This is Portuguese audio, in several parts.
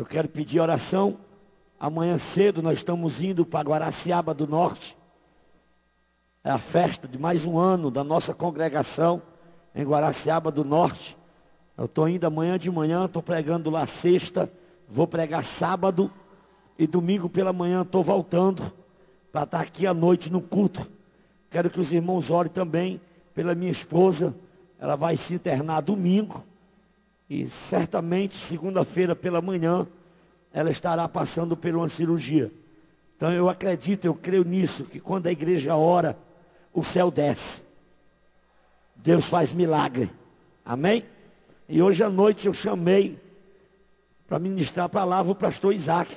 Eu quero pedir oração. Amanhã cedo nós estamos indo para Guaraciaba do Norte. É a festa de mais um ano da nossa congregação em Guaraciaba do Norte. Eu estou indo amanhã de manhã, estou pregando lá sexta, vou pregar sábado e domingo pela manhã estou voltando para estar aqui à noite no culto. Quero que os irmãos orem também pela minha esposa. Ela vai se internar domingo e certamente segunda-feira pela manhã ela estará passando por uma cirurgia. Então eu acredito, eu creio nisso, que quando a igreja ora, o céu desce. Deus faz milagre. Amém? E hoje à noite eu chamei para ministrar a palavra o pastor Isaac,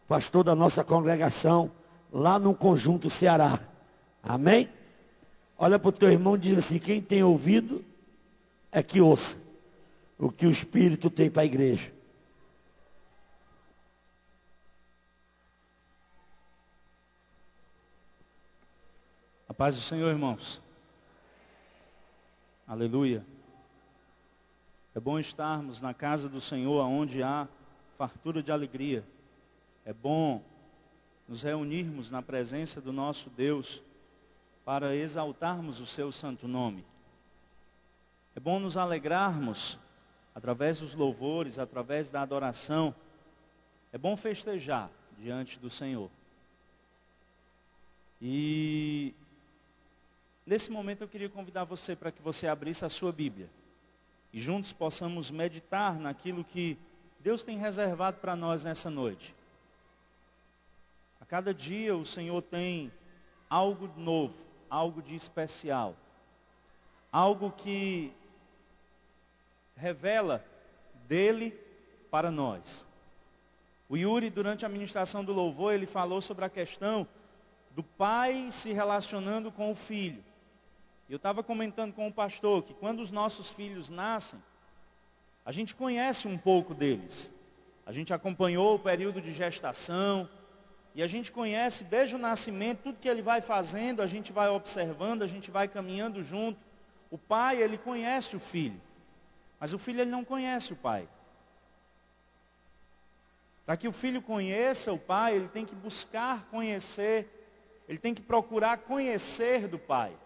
pastor da nossa congregação, lá no Conjunto Ceará. Amém? Olha para o teu irmão e diz assim: quem tem ouvido é que ouça o que o Espírito tem para a igreja. A paz do Senhor, irmãos. Aleluia. É bom estarmos na casa do Senhor, onde há fartura de alegria. É bom nos reunirmos na presença do nosso Deus para exaltarmos o seu santo nome. É bom nos alegrarmos através dos louvores, através da adoração. É bom festejar diante do Senhor. E nesse momento eu queria convidar você para que você abrisse a sua Bíblia e juntos possamos meditar naquilo que Deus tem reservado para nós nessa noite. A cada dia o Senhor tem algo novo, algo de especial, algo que revela dele para nós. O Yuri, durante a ministração do louvor, ele falou sobre a questão do pai se relacionando com o filho. Eu estava comentando com o pastor que quando os nossos filhos nascem, a gente conhece um pouco deles. A gente acompanhou o período de gestação e a gente conhece desde o nascimento tudo que ele vai fazendo, a gente vai observando, a gente vai caminhando junto. O pai, ele conhece o filho, mas o filho ele não conhece o pai. Para que o filho conheça o pai, ele tem que buscar conhecer, ele tem que procurar conhecer do pai.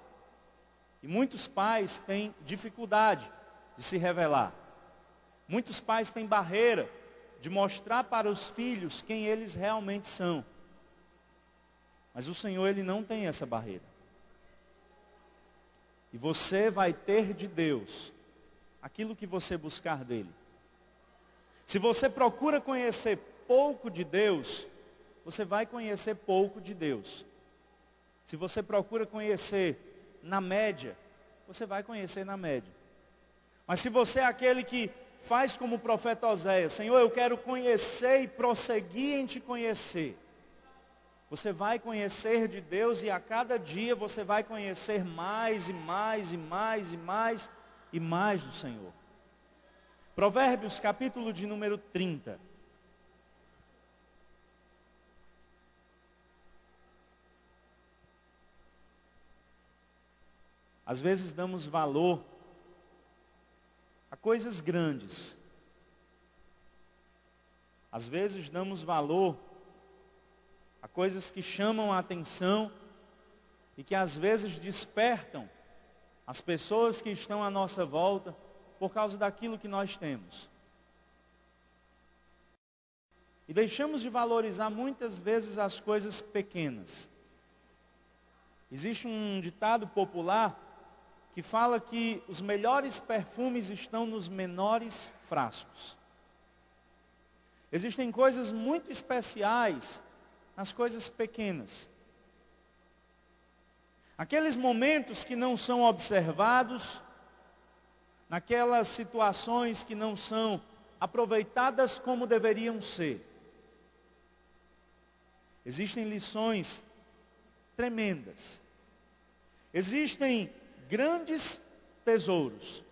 E muitos pais têm dificuldade de se revelar. Muitos pais têm barreira de mostrar para os filhos quem eles realmente são. Mas o Senhor, ele não tem essa barreira. E você vai ter de Deus aquilo que você buscar dele. Se você procura conhecer pouco de Deus, você vai conhecer pouco de Deus. Se você procura conhecer na média, você vai conhecer na média. Mas se você é aquele que faz como o profeta Oséias: Senhor, eu quero conhecer e prosseguir em te conhecer, você vai conhecer de Deus e a cada dia você vai conhecer mais e mais e mais e mais e mais do Senhor. Provérbios capítulo de número 30. Às vezes damos valor a coisas grandes. Às vezes damos valor a coisas que chamam a atenção e que às vezes despertam as pessoas que estão à nossa volta por causa daquilo que nós temos. E deixamos de valorizar muitas vezes as coisas pequenas. Existe um ditado popular que fala que os melhores perfumes estão nos menores frascos. Existem coisas muito especiais nas coisas pequenas. Aqueles momentos que não são observados, naquelas situações que não são aproveitadas como deveriam ser. Existem lições tremendas. Existem grandes tesouros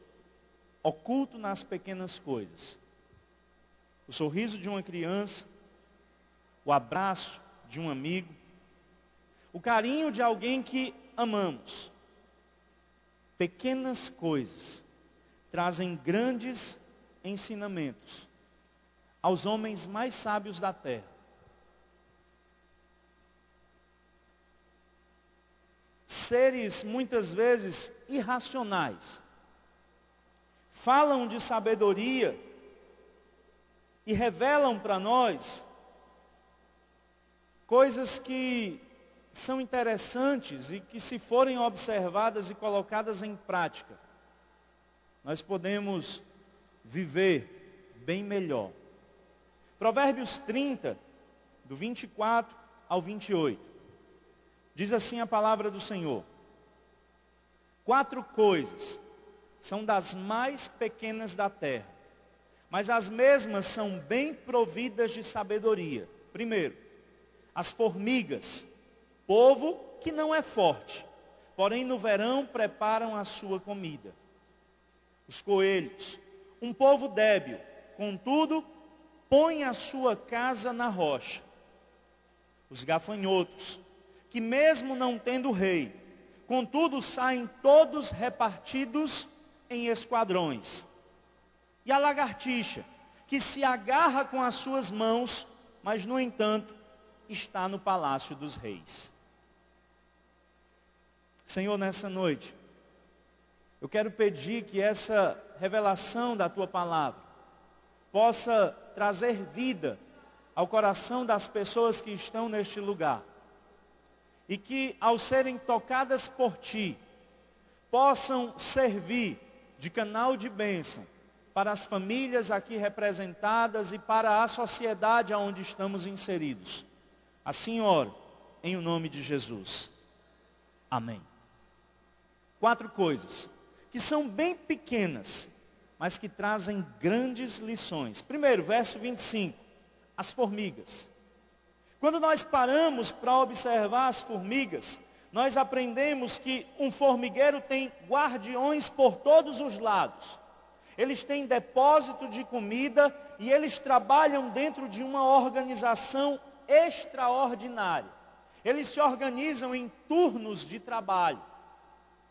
ocultos nas pequenas coisas. O sorriso de uma criança, o abraço de um amigo, o carinho de alguém que amamos. Pequenas coisas trazem grandes ensinamentos. aos homens mais sábios da terra. Seres muitas vezes irracionais, falam de sabedoria e revelam para nós coisas que são interessantes e que, se forem observadas e colocadas em prática, nós podemos viver bem melhor. Provérbios 30, do 24 ao 28. Diz assim a palavra do Senhor: 4 coisas são das mais pequenas da terra, mas as mesmas são bem providas de sabedoria. Primeiro, as formigas, povo que não é forte, porém no verão preparam a sua comida. Os coelhos, um povo débil, contudo, põe a sua casa na rocha. Os gafanhotos, que mesmo não tendo rei, contudo saem todos repartidos em esquadrões. E a lagartixa, que se agarra com as suas mãos, mas no entanto está no palácio dos reis. Senhor, nessa noite, eu quero pedir que essa revelação da Tua palavra possa trazer vida ao coração das pessoas que estão neste lugar. E que, ao serem tocadas por Ti, possam servir de canal de bênção para as famílias aqui representadas e para a sociedade onde estamos inseridos. Assim oro, em o nome de Jesus. Amém. 4 coisas que são bem pequenas, mas que trazem grandes lições. Primeiro, verso 25, as formigas. Quando nós paramos para observar as formigas, nós aprendemos que um formigueiro tem guardiões por todos os lados. Eles têm depósito de comida e eles trabalham dentro de uma organização extraordinária. Eles se organizam em turnos de trabalho.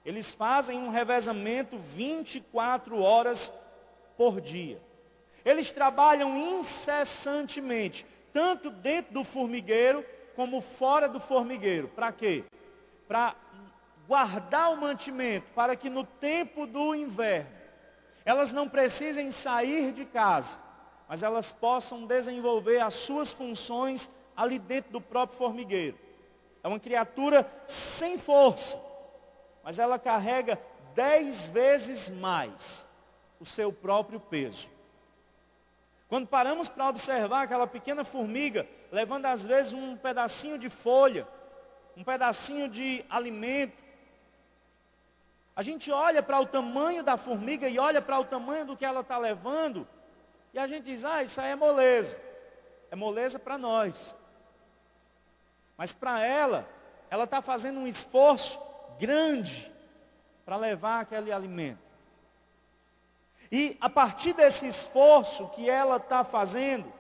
Eles fazem um revezamento 24 horas por dia. Eles trabalham incessantemente, tanto dentro do formigueiro como fora do formigueiro. Para quê? Para guardar o mantimento, para que no tempo do inverno elas não precisem sair de casa, mas elas possam desenvolver as suas funções ali dentro do próprio formigueiro. É uma criatura sem força, mas ela carrega 10 vezes mais o seu próprio peso. Quando paramos para observar aquela pequena formiga, levando às vezes um pedacinho de folha, um pedacinho de alimento, a gente olha para o tamanho da formiga e olha para o tamanho do que ela está levando, e a gente diz, isso aí é moleza. É moleza para nós. Mas para ela está fazendo um esforço grande para levar aquele alimento. E a partir desse esforço que ela está fazendo,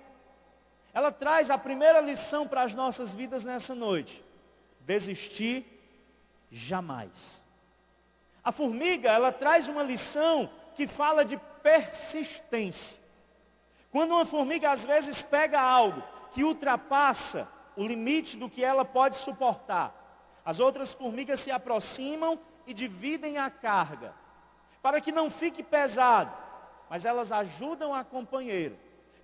ela traz a primeira lição para as nossas vidas nessa noite: desistir jamais. A formiga, ela traz uma lição que fala de persistência. Quando uma formiga às vezes pega algo que ultrapassa o limite do que ela pode suportar, as outras formigas se aproximam e dividem a carga, para que não fique pesado, mas elas ajudam a companheira,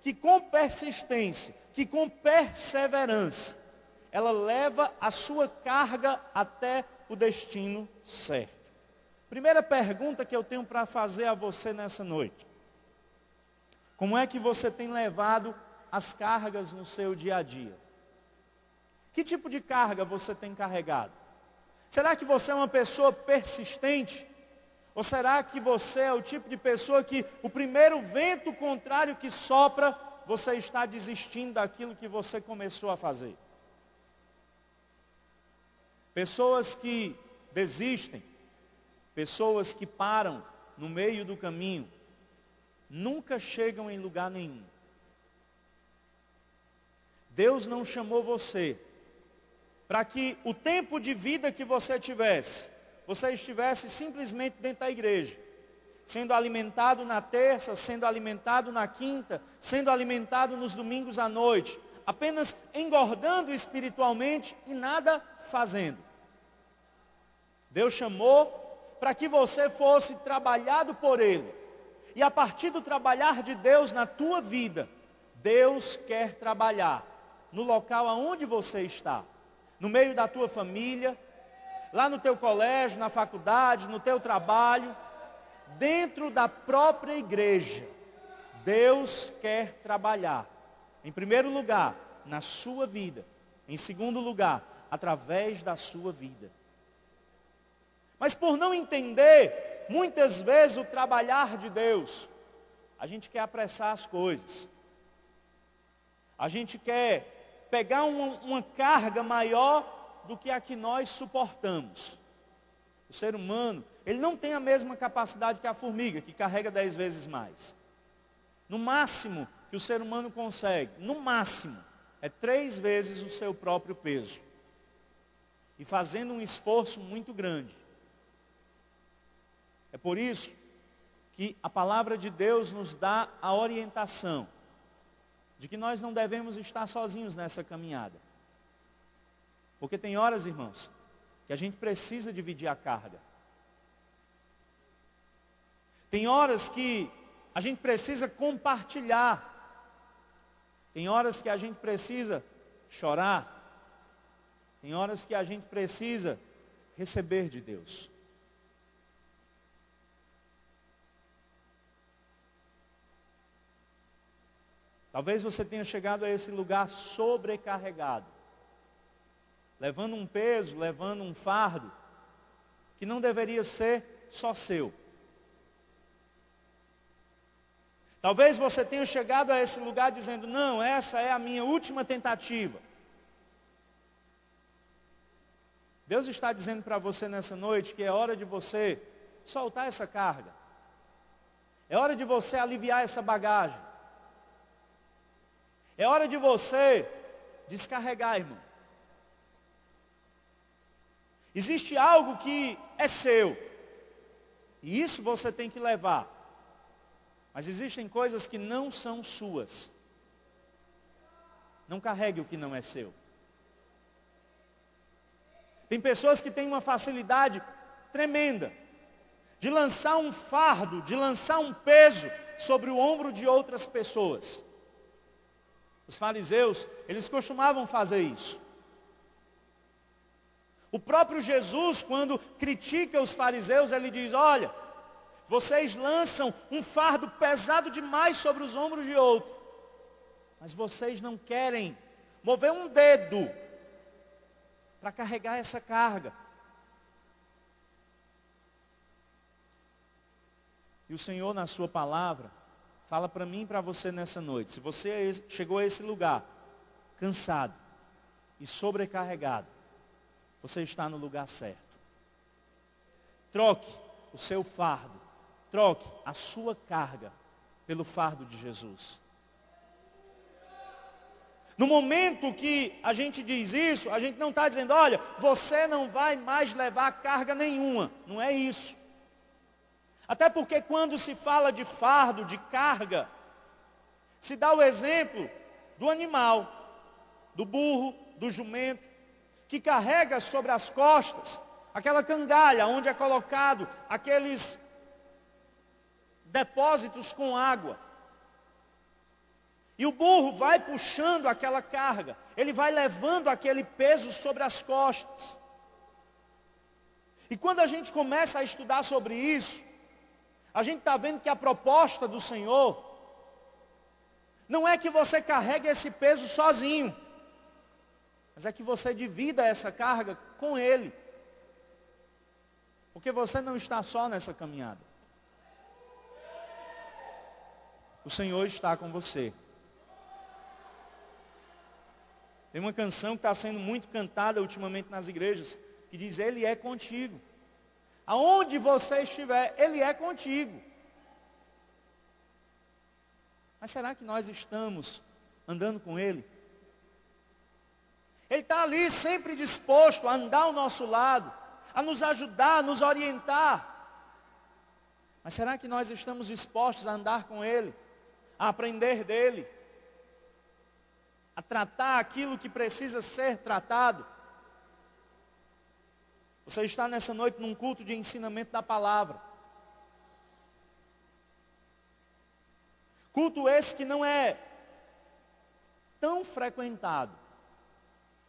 que com persistência, que com perseverança, ela leva a sua carga até o destino certo. Primeira pergunta que eu tenho para fazer a você nessa noite: como é que você tem levado as cargas no seu dia a dia? Que tipo de carga você tem carregado? Será que você é uma pessoa persistente? Ou será que você é o tipo de pessoa que o primeiro vento contrário que sopra, você está desistindo daquilo que você começou a fazer? Pessoas que desistem, pessoas que param no meio do caminho, nunca chegam em lugar nenhum. Deus não chamou você para que o tempo de vida que você tivesse, você estivesse simplesmente dentro da igreja, sendo alimentado na terça, sendo alimentado na quinta, sendo alimentado nos domingos à noite, apenas engordando espiritualmente e nada fazendo. Deus chamou para que você fosse trabalhado por Ele. E a partir do trabalhar de Deus na tua vida, Deus quer trabalhar no local aonde você está. No meio da tua família, lá no teu colégio, na faculdade, no teu trabalho, dentro da própria igreja. Deus quer trabalhar. Em primeiro lugar, na sua vida. Em segundo lugar, através da sua vida. Mas por não entender, muitas vezes, o trabalhar de Deus, a gente quer apressar as coisas. A gente quer pegar uma carga maior do que a que nós suportamos. O ser humano, ele não tem a mesma capacidade que a formiga, que carrega 10 vezes mais. No máximo que o ser humano consegue, no máximo, é 3 vezes o seu próprio peso. E fazendo um esforço muito grande. É por isso que a palavra de Deus nos dá a orientação de que nós não devemos estar sozinhos nessa caminhada. Porque tem horas, irmãos, que a gente precisa dividir a carga. Tem horas que a gente precisa compartilhar. Tem horas que a gente precisa chorar. Tem horas que a gente precisa receber de Deus. Talvez você tenha chegado a esse lugar sobrecarregado, levando um peso, levando um fardo, que não deveria ser só seu. Talvez você tenha chegado a esse lugar dizendo, não, essa é a minha última tentativa. Deus está dizendo para você nessa noite que é hora de você soltar essa carga. É hora de você aliviar essa bagagem. É hora de você descarregar, irmão. Existe algo que é seu. E isso você tem que levar. Mas existem coisas que não são suas. Não carregue o que não é seu. Tem pessoas que têm uma facilidade tremenda de lançar um fardo, de lançar um peso sobre o ombro de outras pessoas. Os fariseus, eles costumavam fazer isso. O próprio Jesus, quando critica os fariseus, ele diz, olha, vocês lançam um fardo pesado demais sobre os ombros de outro, mas vocês não querem mover um dedo para carregar essa carga. E o Senhor, na sua palavra, fala para mim e para você nessa noite. Se você chegou a esse lugar, cansado e sobrecarregado, você está no lugar certo. Troque o seu fardo, troque a sua carga pelo fardo de Jesus. No momento que a gente diz isso, a gente não está dizendo, olha, você não vai mais levar carga nenhuma. Não é isso. Até porque quando se fala de fardo, de carga, se dá o exemplo do animal, do burro, do jumento, que carrega sobre as costas aquela cangalha onde é colocado aqueles depósitos com água. E o burro vai puxando aquela carga, ele vai levando aquele peso sobre as costas. E quando a gente começa a estudar sobre isso, a gente está vendo que a proposta do Senhor não é que você carregue esse peso sozinho, mas é que você divida essa carga com Ele. Porque você não está só nessa caminhada. O Senhor está com você. Tem uma canção que está sendo muito cantada ultimamente nas igrejas, que diz, Ele é contigo. Aonde você estiver, Ele é contigo. Mas será que nós estamos andando com Ele? Ele está ali sempre disposto a andar ao nosso lado, a nos ajudar, a nos orientar. Mas será que nós estamos dispostos a andar com Ele, a aprender dEle, a tratar aquilo que precisa ser tratado? Você está nessa noite num culto de ensinamento da palavra. Culto esse que não é tão frequentado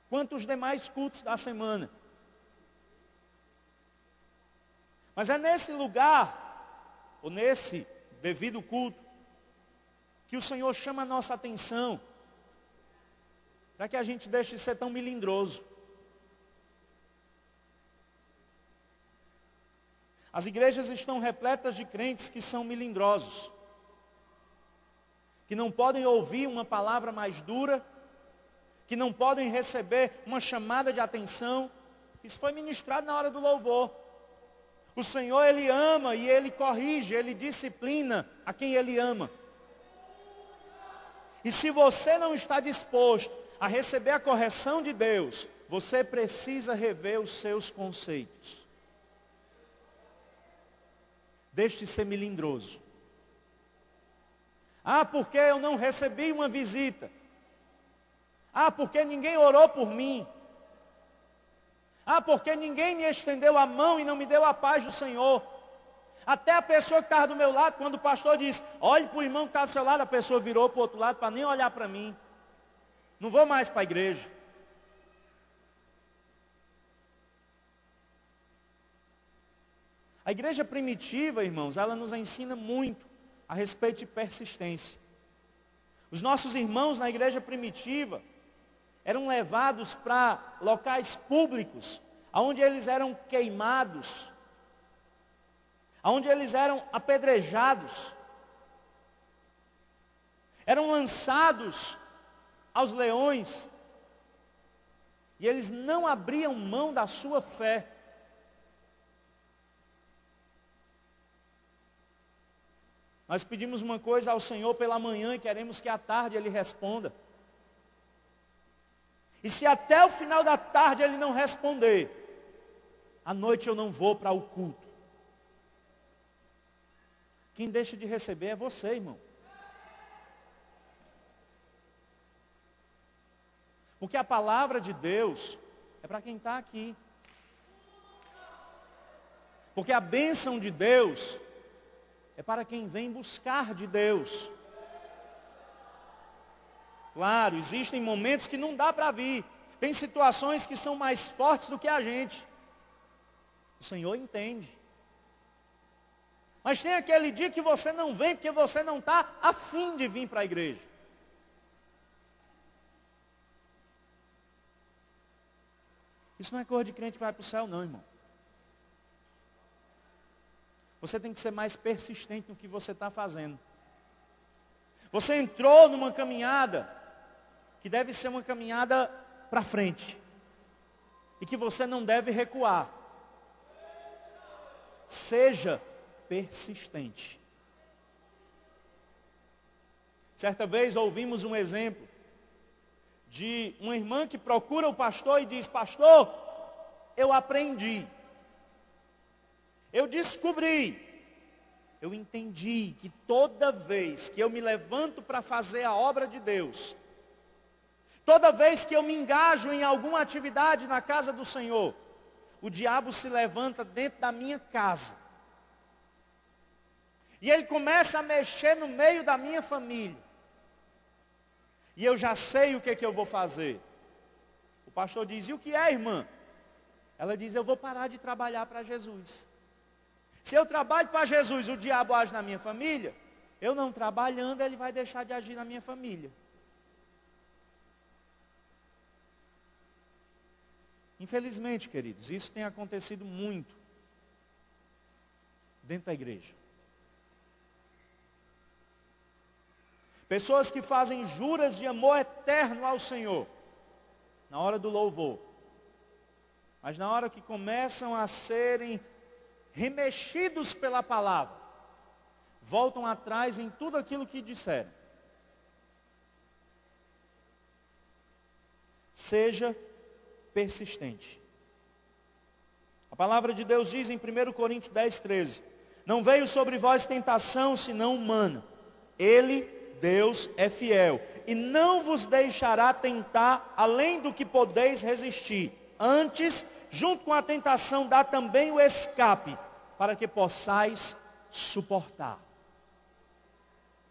quanto os demais cultos da semana. Mas é nesse lugar, ou nesse devido culto, que o Senhor chama a nossa atenção, para que a gente deixe de ser tão melindroso. As igrejas estão repletas de crentes que são melindrosos, que não podem ouvir uma palavra mais dura, que não podem receber uma chamada de atenção. Isso foi ministrado na hora do louvor. O Senhor, Ele ama e Ele corrige, Ele disciplina a quem Ele ama. E se você não está disposto a receber a correção de Deus, você precisa rever os seus conceitos. Deixe de ser melindroso. Ah, porque eu não recebi uma visita. Ah, porque ninguém orou por mim. Ah, porque ninguém me estendeu a mão e não me deu a paz do Senhor. Até a pessoa que estava do meu lado, quando o pastor disse, olhe para o irmão que está do seu lado, a pessoa virou para o outro lado para nem olhar para mim. Não vou mais para a igreja. A igreja primitiva, irmãos, ela nos ensina muito a respeito de persistência. Os nossos irmãos na igreja primitiva eram levados para locais públicos, onde eles eram queimados, onde eles eram apedrejados, eram lançados aos leões, e eles não abriam mão da sua fé. Nós pedimos uma coisa ao Senhor pela manhã e queremos que à tarde Ele responda. E se até o final da tarde Ele não responder, à noite eu não vou para o culto. Quem deixa de receber é você, irmão. Porque a palavra de Deus é para quem está aqui. Porque a bênção de Deus é para quem vem buscar de Deus. Claro, existem momentos que não dá para vir. Tem situações que são mais fortes do que a gente. O Senhor entende. Mas tem aquele dia que você não vem porque você não está a fim de vir para a igreja. Isso não é coisa de crente que vai para o céu não, irmão. Você tem que ser mais persistente no que você está fazendo. Você entrou numa caminhada que deve ser uma caminhada para frente. E que você não deve recuar. Seja persistente. Certa vez ouvimos um exemplo de uma irmã que procura o pastor e diz, pastor, eu aprendi. Eu descobri, eu entendi que toda vez que eu me levanto para fazer a obra de Deus, toda vez que eu me engajo em alguma atividade na casa do Senhor, o diabo se levanta dentro da minha casa. E ele começa a mexer no meio da minha família. E eu já sei o que eu vou fazer. O pastor diz, e o que é, irmã? Ela diz, eu vou parar de trabalhar para Jesus. Se eu trabalho para Jesus, o diabo age na minha família, eu não trabalhando, ele vai deixar de agir na minha família. Infelizmente, queridos, isso tem acontecido muito dentro da igreja. Pessoas que fazem juras de amor eterno ao Senhor, na hora do louvor. Mas na hora que começam a serem remexidos pela palavra, voltam atrás em tudo aquilo que disseram. Seja persistente. A palavra de Deus diz em 1 Coríntios 10, 13, Não veio sobre vós tentação, senão humana. Ele, Deus, é fiel, e não vos deixará tentar além do que podeis resistir. Antes, junto com a tentação, dá também o escape, para que possais suportar.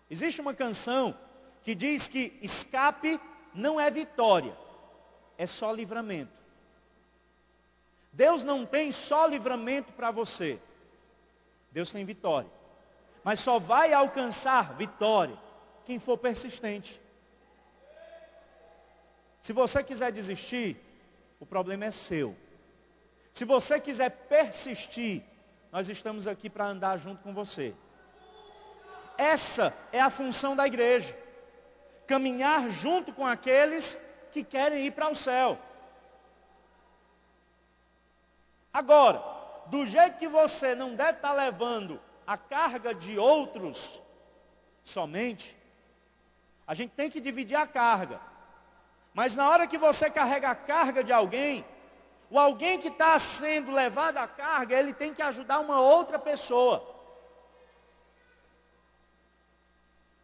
Existe uma canção que diz que escape não é vitória, é só livramento. Deus não tem só livramento para você. Deus tem vitória. Mas só vai alcançar vitória quem for persistente. Se você quiser desistir, o problema é seu. Se você quiser persistir, nós estamos aqui para andar junto com você. Essa é a função da igreja. Caminhar junto com aqueles que querem ir para o céu. Agora, do jeito que você não deve estar levando a carga de outros somente, a gente tem que dividir a carga. Mas na hora que você carrega a carga de alguém, o alguém que está sendo levado a carga, ele tem que ajudar uma outra pessoa.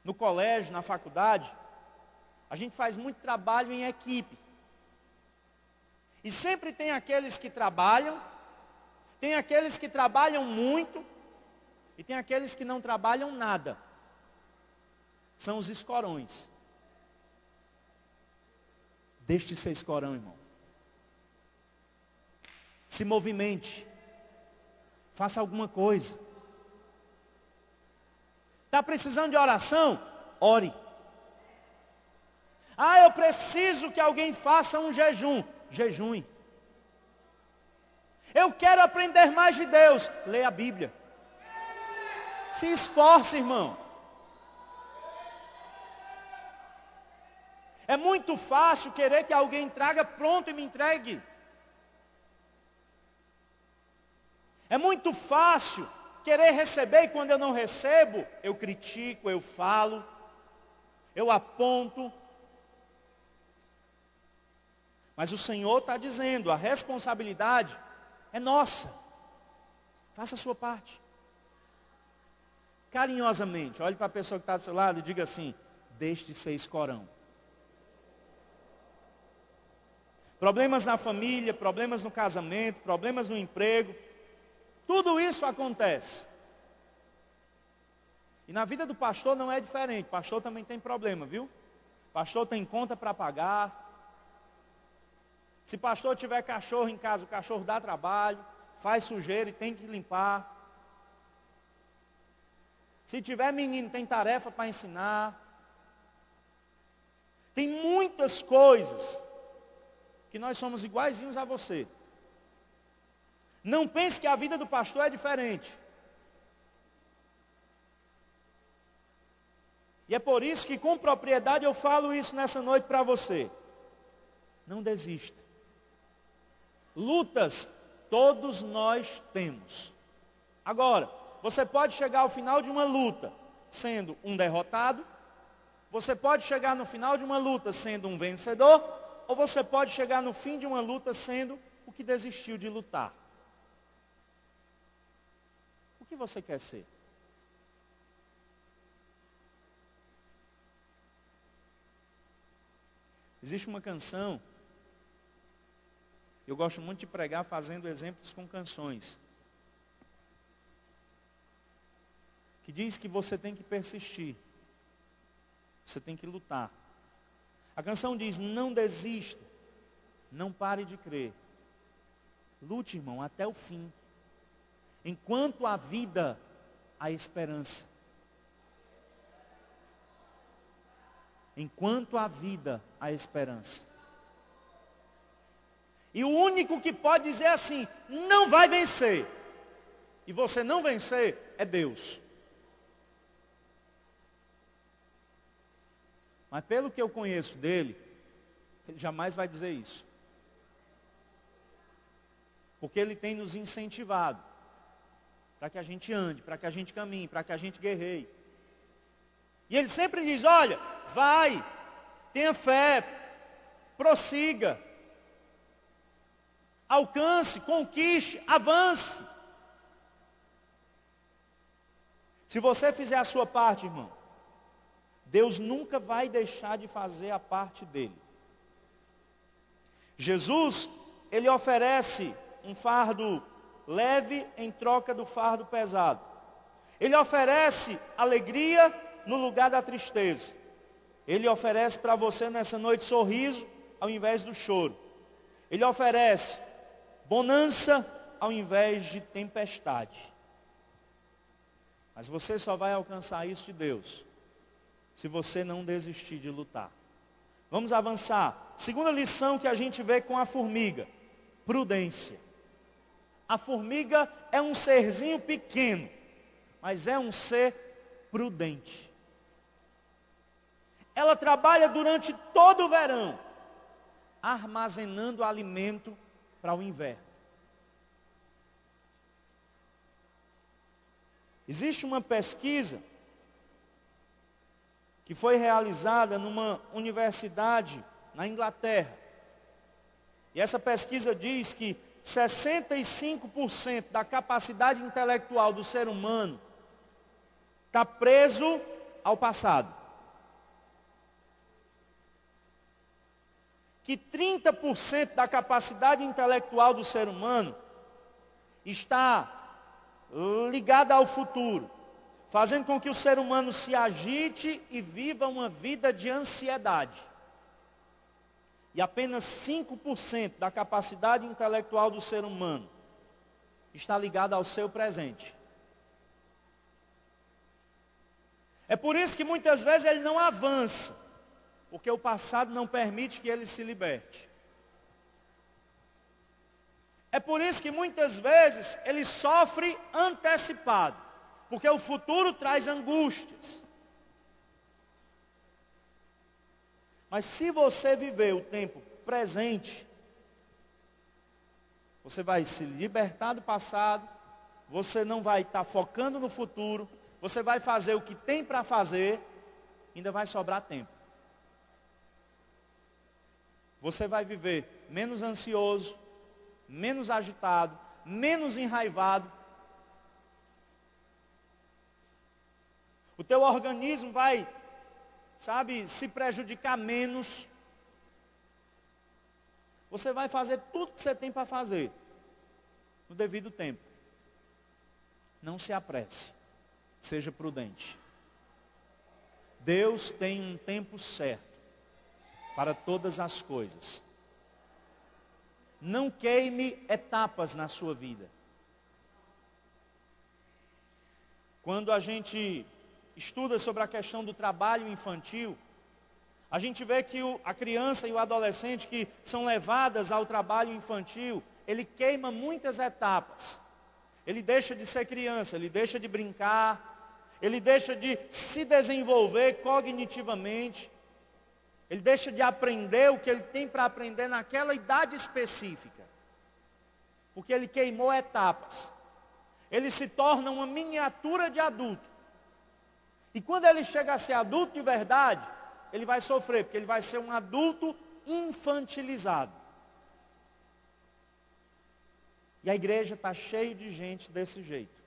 No colégio, na faculdade, a gente faz muito trabalho em equipe. E sempre tem aqueles que trabalham, tem aqueles que trabalham muito, e tem aqueles que não trabalham nada. São os escorões. Deixe de ser escorão, irmão. Se movimente. Faça alguma coisa. Está precisando de oração? Ore. Ah, eu preciso que alguém faça um jejum. Jejue. Eu quero aprender mais de Deus. Leia a Bíblia. Se esforce, irmão. É muito fácil querer que alguém traga pronto e me entregue. É muito fácil querer receber e quando eu não recebo, eu critico, eu falo, eu aponto. Mas o Senhor está dizendo, a responsabilidade é nossa. Faça a sua parte. Carinhosamente, olhe para a pessoa que está do seu lado e diga assim, deixe de ser escorão. Problemas na família, problemas no casamento, problemas no emprego, tudo isso acontece. E na vida do pastor não é diferente. Pastor também tem problema, viu? Pastor tem conta para pagar. Se pastor tiver cachorro em casa, o cachorro dá trabalho, faz sujeira e tem que limpar. Se tiver menino, tem tarefa para ensinar. Tem muitas coisas que nós somos iguaizinhos a você. Não pense que a vida do pastor é diferente. E é por isso que com propriedade eu falo isso nessa noite para você. Não desista. Lutas todos nós temos. Agora, você pode chegar ao final de uma luta sendo um derrotado. Você pode chegar no final de uma luta sendo um vencedor. Ou você pode chegar no fim de uma luta sendo o que desistiu de lutar. O que você quer ser? Existe uma canção, eu gosto muito de pregar fazendo exemplos com canções, que diz que você tem que persistir, você tem que lutar. A canção diz, não desista, não pare de crer. Lute, irmão, até o fim. Enquanto há vida, há esperança. Enquanto há vida, há esperança. E o único que pode dizer assim, não vai vencer, e você não vencer, é Deus. Mas pelo que eu conheço dele, ele jamais vai dizer isso. Porque ele tem nos incentivado para que a gente ande, para que a gente caminhe, para que a gente guerreie. E ele sempre diz, olha, vai, tenha fé, prossiga, alcance, conquiste, avance. Se você fizer a sua parte, irmão, Deus nunca vai deixar de fazer a parte dele. Jesus, ele oferece um fardo leve em troca do fardo pesado. Ele oferece alegria no lugar da tristeza. Ele oferece para você nessa noite sorriso ao invés do choro. Ele oferece bonança ao invés de tempestade. Mas você só vai alcançar isso de Deus se você não desistir de lutar. Vamos avançar. Segunda lição que a gente vê com a formiga: prudência. A formiga é um serzinho pequeno, mas é um ser prudente. Ela trabalha durante todo o verão, armazenando alimento para o inverno. Existe uma pesquisa que foi realizada numa universidade na Inglaterra. E essa pesquisa diz que 65% da capacidade intelectual do ser humano está preso ao passado. Que 30% da capacidade intelectual do ser humano está ligada ao futuro, fazendo com que o ser humano se agite e viva uma vida de ansiedade. E apenas 5% da capacidade intelectual do ser humano está ligada ao seu presente. É por isso que muitas vezes ele não avança, porque o passado não permite que ele se liberte. É por isso que muitas vezes ele sofre antecipado, porque o futuro traz angústias. Mas se você viver o tempo presente, você vai se libertar do passado, você não vai estar focando no futuro, você vai fazer o que tem para fazer, ainda vai sobrar tempo. Você vai viver menos ansioso, menos agitado, menos enraivado. O teu organismo vai, se prejudicar menos. Você vai fazer tudo que você tem para fazer, no devido tempo. Não se apresse, seja prudente. Deus tem um tempo certo para todas as coisas. Não queime etapas na sua vida. Quando a gente estuda sobre a questão do trabalho infantil, a gente vê que a criança e o adolescente que são levadas ao trabalho infantil, ele queima muitas etapas. Ele deixa de ser criança, ele deixa de brincar, ele deixa de se desenvolver cognitivamente, ele deixa de aprender o que ele tem para aprender naquela idade específica, porque ele queimou etapas. Ele se torna uma miniatura de adulto. E quando ele chega a ser adulto de verdade, ele vai sofrer, porque ele vai ser um adulto infantilizado. E a igreja está cheia de gente desse jeito,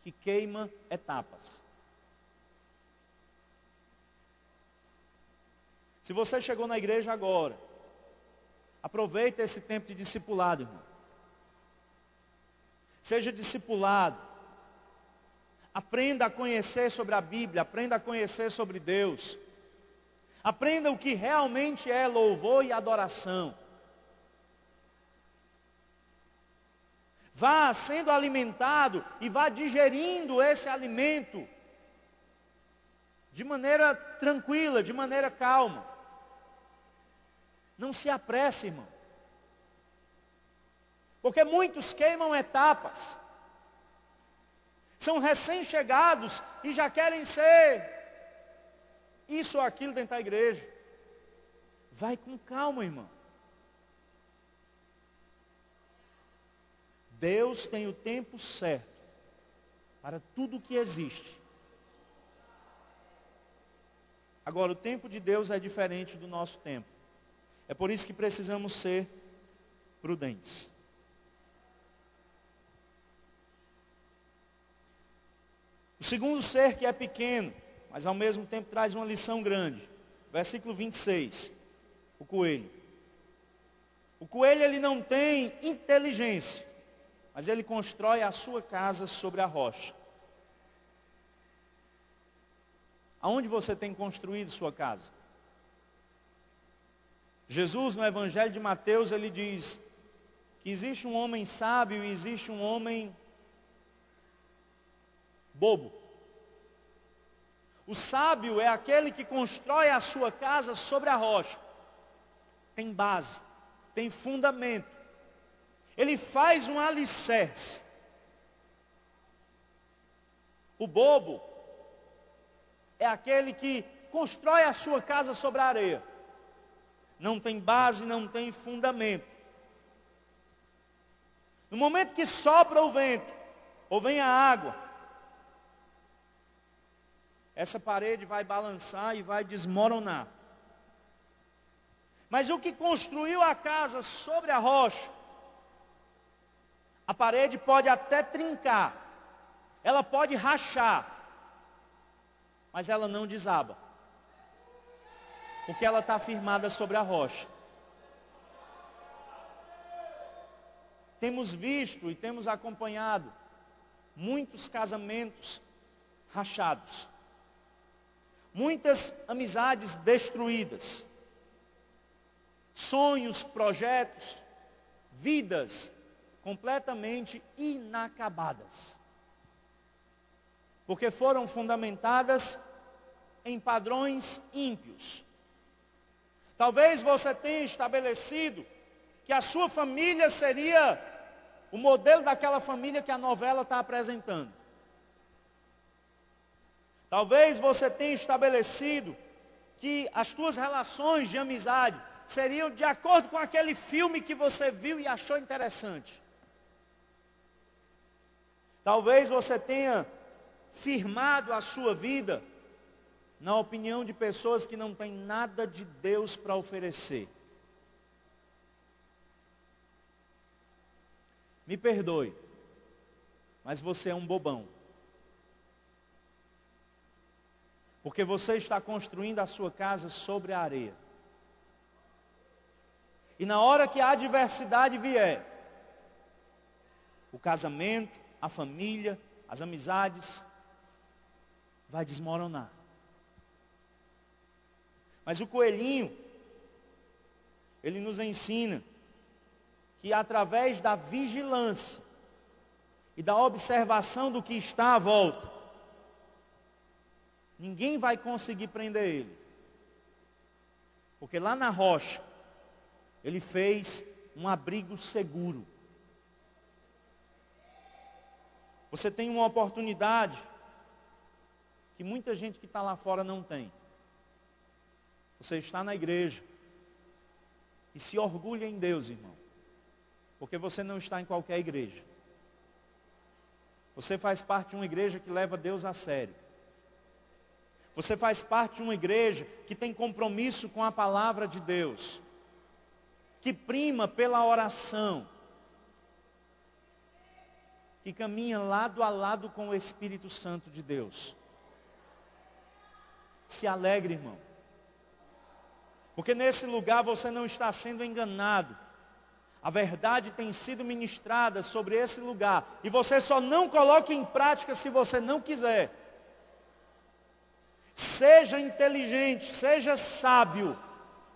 que queima etapas. Se você chegou na igreja agora, aproveita esse tempo de discipulado, irmão. Seja discipulado. Aprenda a conhecer sobre a Bíblia, aprenda a conhecer sobre Deus. Aprenda o que realmente é louvor e adoração. Vá sendo alimentado e vá digerindo esse alimento de maneira tranquila, de maneira calma. Não se apresse, irmão. Porque muitos queimam etapas. São recém-chegados e já querem ser isso ou aquilo dentro da igreja. Vai com calma, irmão. Deus tem o tempo certo para tudo que existe. Agora, o tempo de Deus é diferente do nosso tempo. É por isso que precisamos ser prudentes. O segundo ser que é pequeno, mas ao mesmo tempo traz uma lição grande. Versículo 26. O coelho. O coelho, ele não tem inteligência, mas ele constrói a sua casa sobre a rocha. Aonde você tem construído sua casa? Jesus, no Evangelho de Mateus, ele diz que existe um homem sábio e existe um homem bobo. O sábio é aquele que constrói a sua casa sobre a rocha. Tem base, tem fundamento. Ele faz um alicerce. O bobo é aquele que constrói a sua casa sobre a areia. Não tem base, não tem fundamento. No momento que sopra o vento, ou vem a água, essa parede vai balançar e vai desmoronar. Mas o que construiu a casa sobre a rocha, a parede pode até trincar, ela pode rachar, mas ela não desaba, porque ela está firmada sobre a rocha. Temos visto e temos acompanhado muitos casamentos rachados, muitas amizades destruídas, sonhos, projetos, vidas completamente inacabadas, porque foram fundamentadas em padrões ímpios. Talvez você tenha estabelecido que a sua família seria o modelo daquela família que a novela está apresentando. Talvez você tenha estabelecido que as suas relações de amizade seriam de acordo com aquele filme que você viu e achou interessante. Talvez você tenha firmado a sua vida na opinião de pessoas que não têm nada de Deus para oferecer. Me perdoe, mas você é um bobão. Porque você está construindo a sua casa sobre a areia. E na hora que a adversidade vier, o casamento, a família, as amizades, vai desmoronar. Mas o coelhinho, ele nos ensina que através da vigilância e da observação do que está à volta, ninguém vai conseguir prender ele. Porque lá na rocha, ele fez um abrigo seguro. Você tem uma oportunidade que muita gente que está lá fora não tem. Você está na igreja e se orgulha em Deus, irmão. Porque você não está em qualquer igreja. Você faz parte de uma igreja que leva Deus a sério. Você faz parte de uma igreja que tem compromisso com a palavra de Deus, que prima pela oração, que caminha lado a lado com o Espírito Santo de Deus. Se alegre, irmão, porque nesse lugar você não está sendo enganado. A verdade tem sido ministrada sobre esse lugar, e você só não coloca em prática se você não quiser. Seja inteligente, seja sábio,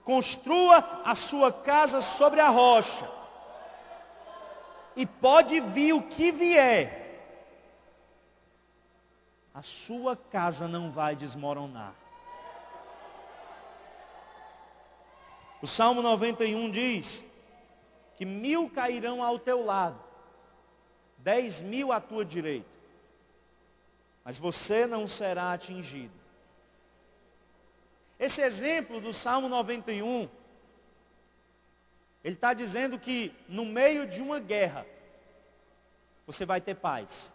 construa a sua casa sobre a rocha, e pode vir o que vier, a sua casa não vai desmoronar. O Salmo 91 diz que 1000 cairão ao teu lado, 10.000 à tua direita, mas você não será atingido. Esse exemplo do Salmo 91, ele está dizendo que no meio de uma guerra, você vai ter paz.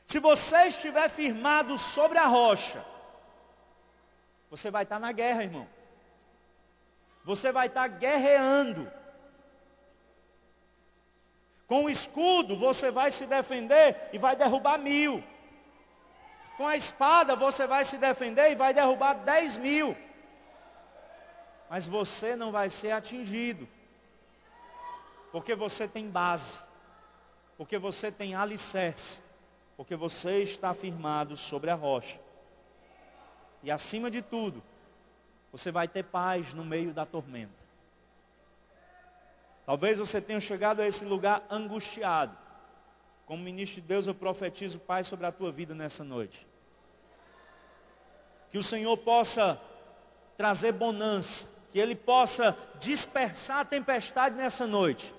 Se você estiver firmado sobre a rocha, você vai estar na guerra, irmão. Você vai estar guerreando. Com o escudo você vai se defender e vai derrubar 1000. Com a espada você vai se defender e vai derrubar 10.000. Mas você não vai ser atingido. Porque você tem base. Porque você tem alicerce. Porque você está firmado sobre a rocha. E acima de tudo, você vai ter paz no meio da tormenta. Talvez você tenha chegado a esse lugar angustiado. Como ministro de Deus, eu profetizo paz sobre a tua vida nessa noite. Que o Senhor possa trazer bonança. Que Ele possa dispersar a tempestade nessa noite.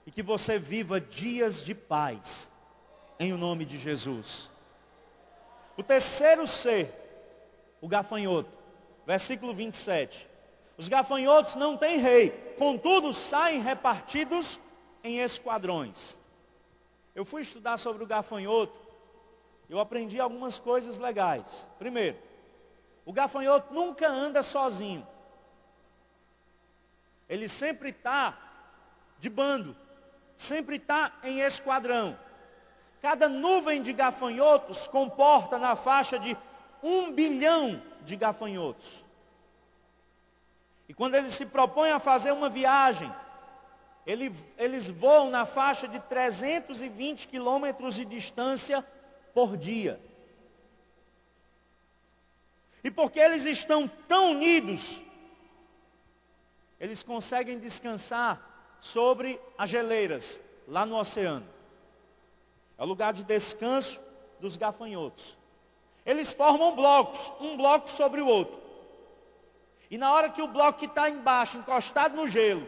E que você viva dias de paz. Em o nome de Jesus. O terceiro ser, o gafanhoto. Versículo 27. Os gafanhotos não têm rei, contudo saem repartidos em esquadrões. Eu fui estudar sobre o gafanhoto, eu aprendi algumas coisas legais. Primeiro, o gafanhoto nunca anda sozinho. Ele sempre está de bando, sempre está em esquadrão. Cada nuvem de gafanhotos comporta na faixa de 1 bilhão de gafanhotos. E quando eles se propõem a fazer uma viagem, eles voam na faixa de 320 quilômetros de distância por dia. E porque eles estão tão unidos, eles conseguem descansar sobre as geleiras, lá no oceano. É o lugar de descanso dos gafanhotos. Eles formam blocos, um bloco sobre o outro. E na hora que o bloco que está embaixo, encostado no gelo,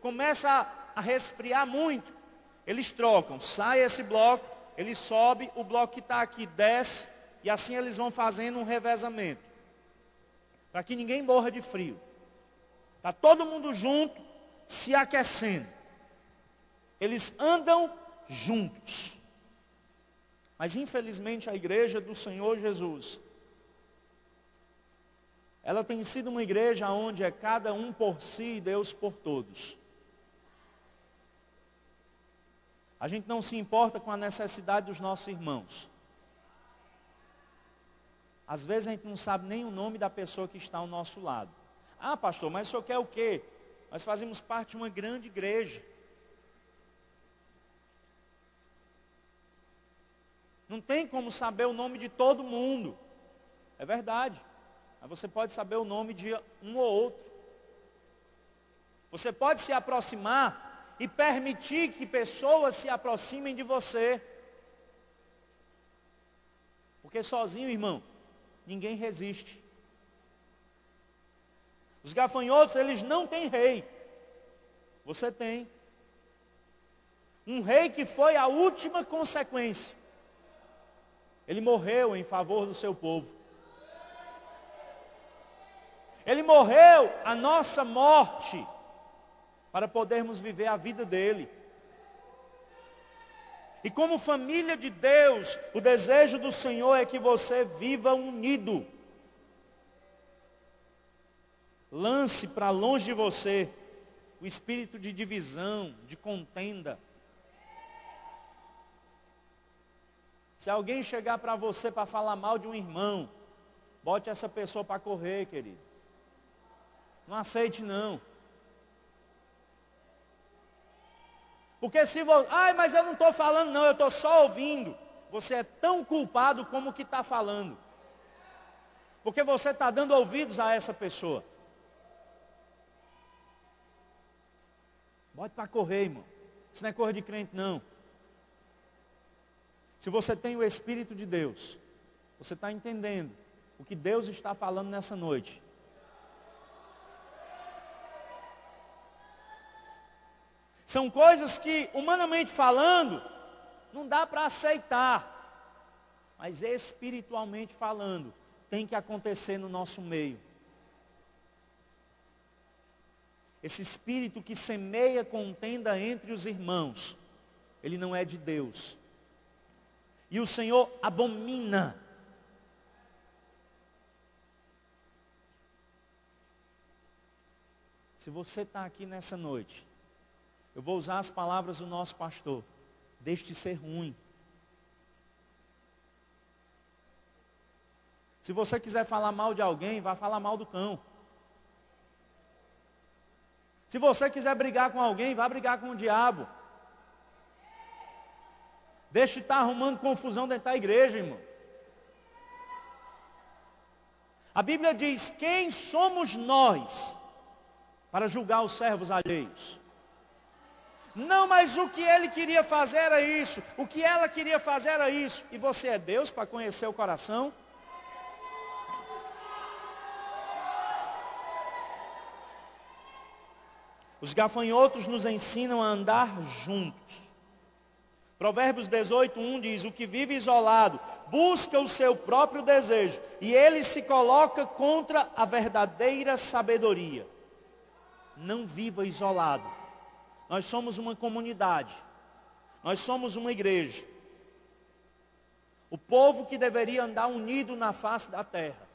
começa a resfriar muito, eles trocam. Sai esse bloco, ele sobe, o bloco que está aqui desce, e assim eles vão fazendo um revezamento. Para que ninguém morra de frio. Está todo mundo junto, se aquecendo. Eles andam juntos. Mas infelizmente a igreja do Senhor Jesus, ela tem sido uma igreja onde é cada um por si e Deus por todos. A gente não se importa com a necessidade dos nossos irmãos. Às vezes a gente não sabe nem o nome da pessoa que está ao nosso lado. Ah, pastor, mas o senhor quer o quê? Nós fazemos parte de uma grande igreja. Não tem como saber o nome de todo mundo. É verdade. Mas você pode saber o nome de um ou outro. Você pode se aproximar e permitir que pessoas se aproximem de você. Porque sozinho, irmão, ninguém resiste. Os gafanhotos, eles não têm rei. Você tem. Um rei que foi a última consequência. Ele morreu em favor do seu povo. Ele morreu a nossa morte para podermos viver a vida dele. E como família de Deus, o desejo do Senhor é que você viva unido. Lance para longe de você o espírito de divisão, de contenda. Se alguém chegar para você para falar mal de um irmão, bote essa pessoa para correr, querido. Não aceite não. Porque se você... mas eu não estou falando não, eu estou só ouvindo. Você é tão culpado como o que está falando. Porque você está dando ouvidos a essa pessoa. Bote para correr, irmão. Isso não é coisa de crente não. Se você tem o Espírito de Deus, você está entendendo o que Deus está falando nessa noite. São coisas que, humanamente falando, não dá para aceitar. Mas espiritualmente falando, tem que acontecer no nosso meio. Esse espírito que semeia contenda entre os irmãos, ele não é de Deus. E o Senhor abomina. Se você está aqui nessa noite Eu vou usar as palavras do nosso pastor. Deixe de ser ruim. Se você quiser falar mal de alguém, vá falar mal do cão. Se você quiser brigar com alguém, vá brigar com o diabo. Deixe de estar arrumando confusão dentro da igreja, irmão. A Bíblia diz: quem somos nós para julgar os servos alheios? Não, mas o que ele queria fazer era isso, o que ela queria fazer era isso. E você é Deus para conhecer o coração? Os gafanhotos nos ensinam a andar juntos. Provérbios 18:1 diz: o que vive isolado busca o seu próprio desejo, e ele se coloca contra a verdadeira sabedoria. Não viva isolado. Nós somos uma comunidade. Nós somos uma igreja. O povo que deveria andar unido na face da terra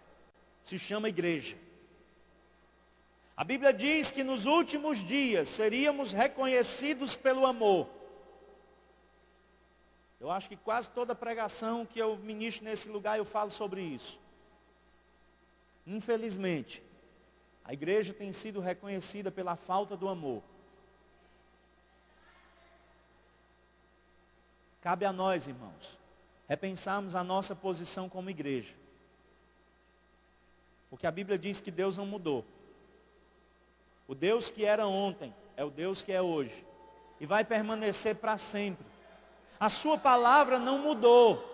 se chama igreja. A Bíblia diz que nos últimos dias seríamos reconhecidos pelo amor. Eu acho que quase toda pregação que eu ministro nesse lugar eu falo sobre isso. Infelizmente, a igreja tem sido reconhecida pela falta do amor. Cabe a nós, irmãos, repensarmos a nossa posição como igreja. Porque a Bíblia diz que Deus não mudou. O Deus que era ontem é o Deus que é hoje. E vai permanecer para sempre. A sua palavra não mudou.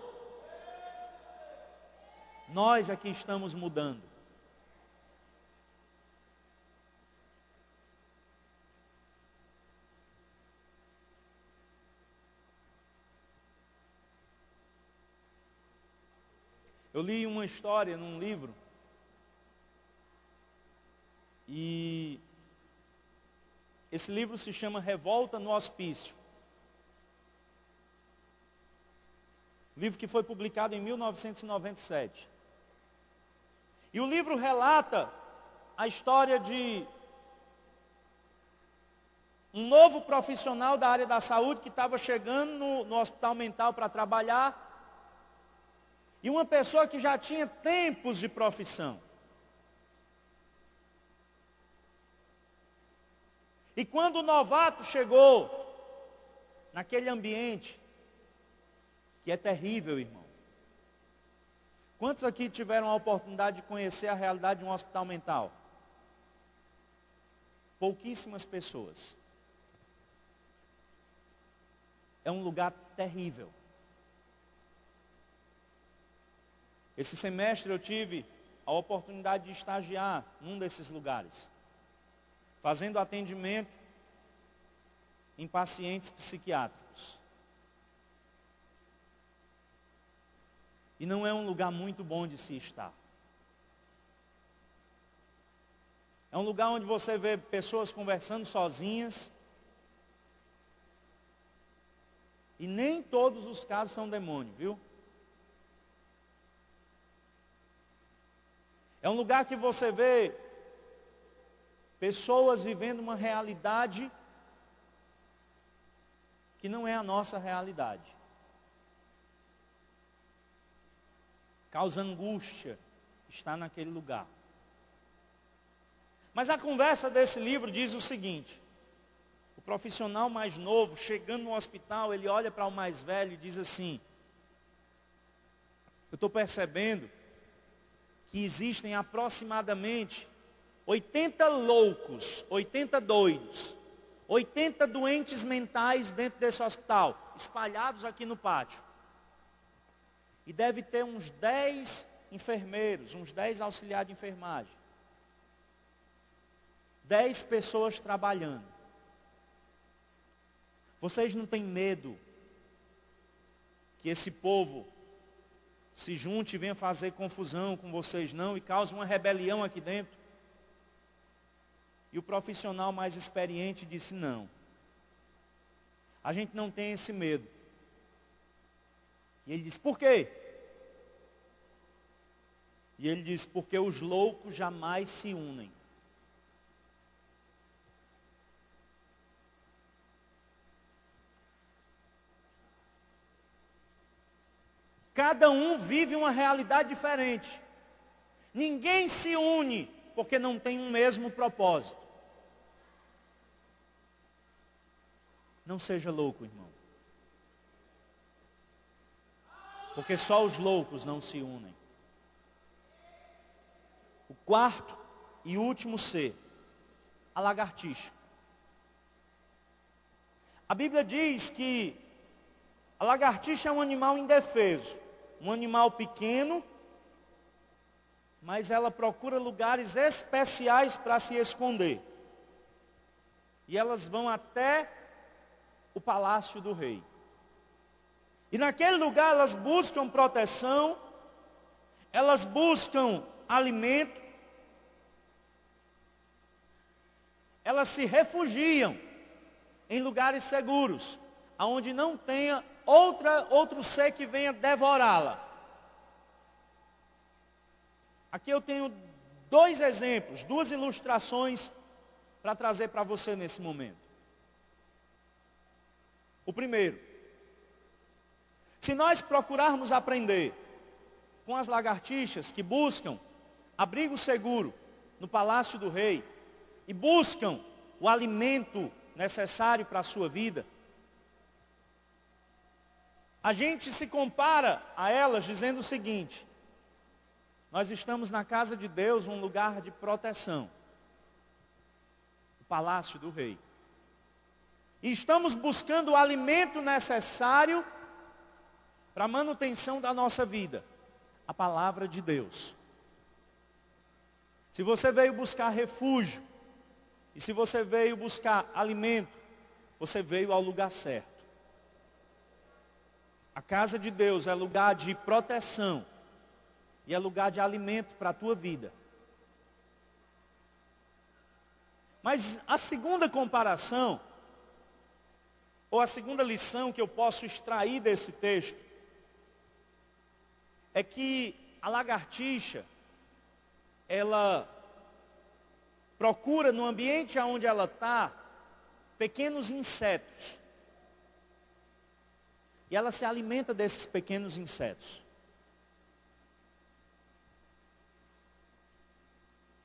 Nós aqui estamos mudando. Eu li uma história num livro. E esse livro se chama Revolta no Hospício. Livro que foi publicado em 1997. E o livro relata a história de um novo profissional da área da saúde que estava chegando no hospital mental para trabalhar. E uma pessoa que já tinha tempos de profissão. E quando o novato chegou naquele ambiente, que é terrível, irmão. Quantos aqui tiveram a oportunidade de conhecer a realidade de um hospital mental? Pouquíssimas pessoas. É um lugar terrível. Esse semestre eu tive a oportunidade de estagiar num desses lugares, fazendo atendimento em pacientes psiquiátricos. E não é um lugar muito bom de se estar. É um lugar onde você vê pessoas conversando sozinhas. E nem todos os casos são demônio, viu? É um lugar que você vê pessoas vivendo uma realidade que não é a nossa realidade. Causa angústia estar naquele lugar. Mas a conversa desse livro diz o seguinte: o profissional mais novo, chegando no hospital, ele olha para o mais velho e diz assim: eu estou percebendo que existem aproximadamente 80 loucos, 80 doidos, 80 doentes mentais dentro desse hospital, espalhados aqui no pátio. E deve ter uns 10 enfermeiros, uns 10 auxiliares de enfermagem. 10 pessoas trabalhando. Vocês não têm medo que esse povo se junte e venha fazer confusão com vocês não e cause uma rebelião aqui dentro? E o profissional mais experiente disse: não. A gente não tem esse medo. E ele disse: por quê? E ele disse: porque os loucos jamais se unem. Cada um vive uma realidade diferente. Ninguém se une porque não tem um mesmo propósito. Não seja louco, irmão. Porque só os loucos não se unem. O quarto e último ser, a lagartixa. A Bíblia diz que a lagartixa é um animal indefeso, um animal pequeno, mas ela procura lugares especiais para se esconder. E elas vão até o palácio do rei. E naquele lugar elas buscam proteção, elas buscam alimento, elas se refugiam em lugares seguros, aonde não tenha outro ser que venha devorá-la. Aqui eu tenho dois exemplos, duas ilustrações para trazer para você nesse momento. O primeiro, se nós procurarmos aprender com as lagartixas que buscam abrigo seguro no palácio do rei e buscam o alimento necessário para a sua vida, a gente se compara a elas dizendo o seguinte: nós estamos na casa de Deus, um lugar de proteção, o palácio do rei, e estamos buscando o alimento necessário para a manutenção da nossa vida, a palavra de Deus. Se você veio buscar refúgio, e se você veio buscar alimento, você veio ao lugar certo. A casa de Deus é lugar de proteção e é lugar de alimento para a tua vida. Mas a segunda comparação, ou a segunda lição que eu posso extrair desse texto, é que a lagartixa, ela procura no ambiente onde ela está, pequenos insetos. E ela se alimenta desses pequenos insetos.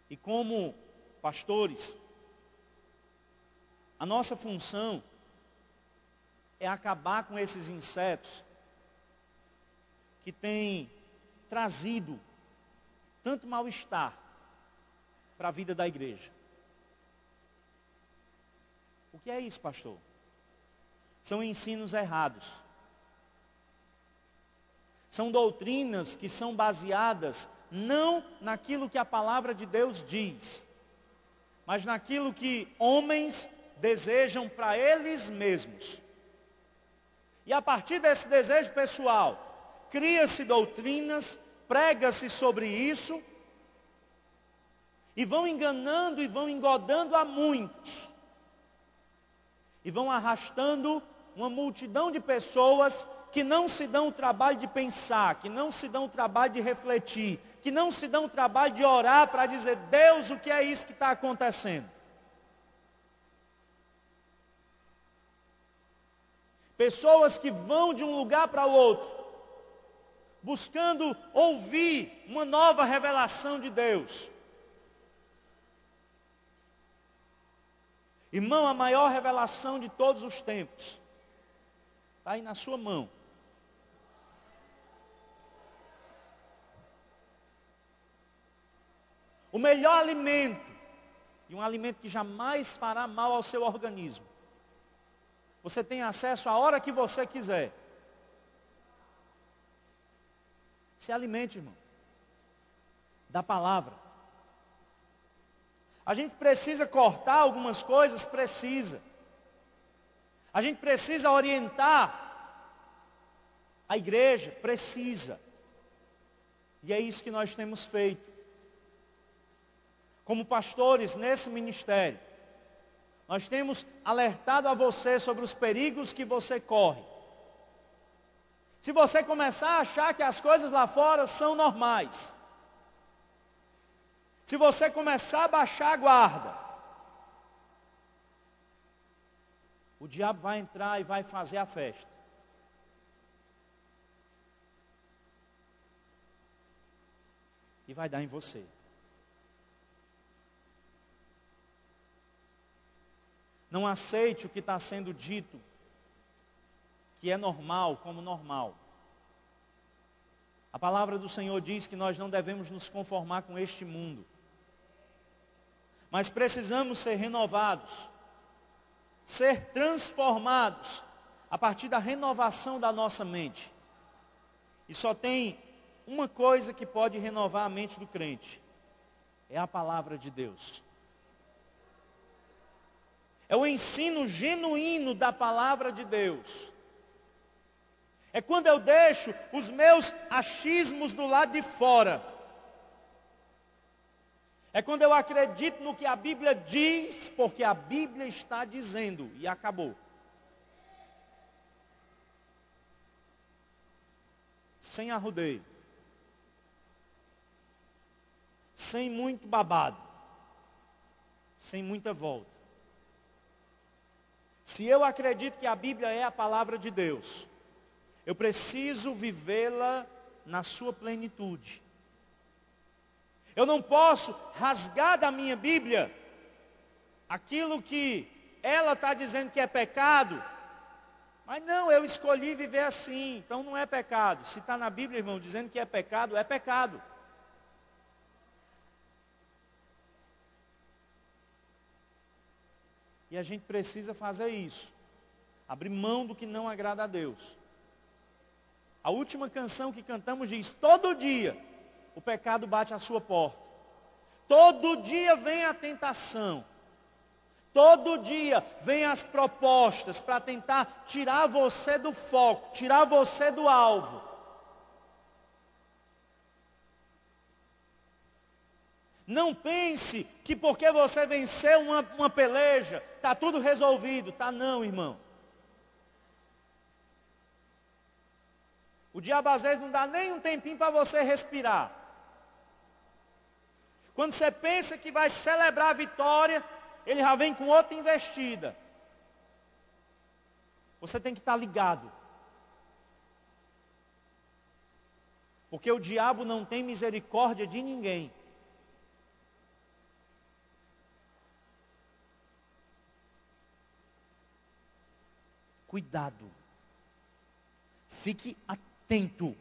E como pastores, a nossa função é acabar com esses insetos que têm trazido tanto mal-estar para a vida da igreja. O que é isso, pastor? São ensinos errados. São doutrinas que são baseadas não naquilo que a palavra de Deus diz, mas naquilo que homens desejam para eles mesmos. E a partir desse desejo pessoal, cria-se doutrinas, prega-se sobre isso, e vão enganando e vão engodando a muitos. E vão arrastando uma multidão de pessoas que não se dão o trabalho de pensar, que não se dão o trabalho de refletir, que não se dão o trabalho de orar para dizer: Deus, o que é isso que está acontecendo? Pessoas que vão de um lugar para o outro, buscando ouvir uma nova revelação de Deus. Irmão, a maior revelação de todos os tempos está aí na sua mão. O melhor alimento, e um alimento que jamais fará mal ao seu organismo, você tem acesso a hora que você quiser. Se alimente, irmão, da palavra. A gente precisa cortar algumas coisas? Precisa. A gente precisa orientar a igreja? Precisa. E é isso que nós temos feito. Como pastores nesse ministério, nós temos alertado a você sobre os perigos que você corre. Se você começar a achar que as coisas lá fora são normais, se você começar a baixar a guarda, o diabo vai entrar e vai fazer a festa. e vai dar em você. Não aceite o que está sendo dito, que é normal, como normal. A palavra do Senhor diz que nós não devemos nos conformar com este mundo, mas precisamos ser renovados, ser transformados a partir da renovação da nossa mente. E só tem uma coisa que pode renovar a mente do crente: é a palavra de Deus. É o ensino genuíno da palavra de Deus. É quando eu deixo os meus achismos do lado de fora. É quando eu acredito no que a Bíblia diz, porque a Bíblia está dizendo, e acabou. Sem arrodeio. Sem muito babado. Sem muita volta. Se eu acredito que a Bíblia é a palavra de Deus, eu preciso vivê-la na sua plenitude. Eu não posso rasgar da minha Bíblia aquilo que ela está dizendo que é pecado, mas não, eu escolhi viver assim, então não é pecado. Se está na Bíblia, irmão, dizendo que é pecado, é pecado. E a gente precisa fazer isso. Abrir mão do que não agrada a Deus. A última canção que cantamos diz: todo dia o pecado bate à sua porta. Todo dia vem a tentação. Todo dia vem as propostas para tentar tirar você do foco, tirar você do alvo. Não pense que porque você venceu uma peleja, está tudo resolvido. Está não, irmão. O diabo às vezes não dá nem um tempinho para você respirar. Quando você pensa que vai celebrar a vitória, ele já vem com outra investida. Você tem que estar ligado. Porque o diabo não tem misericórdia de ninguém. Cuidado. Fique atento.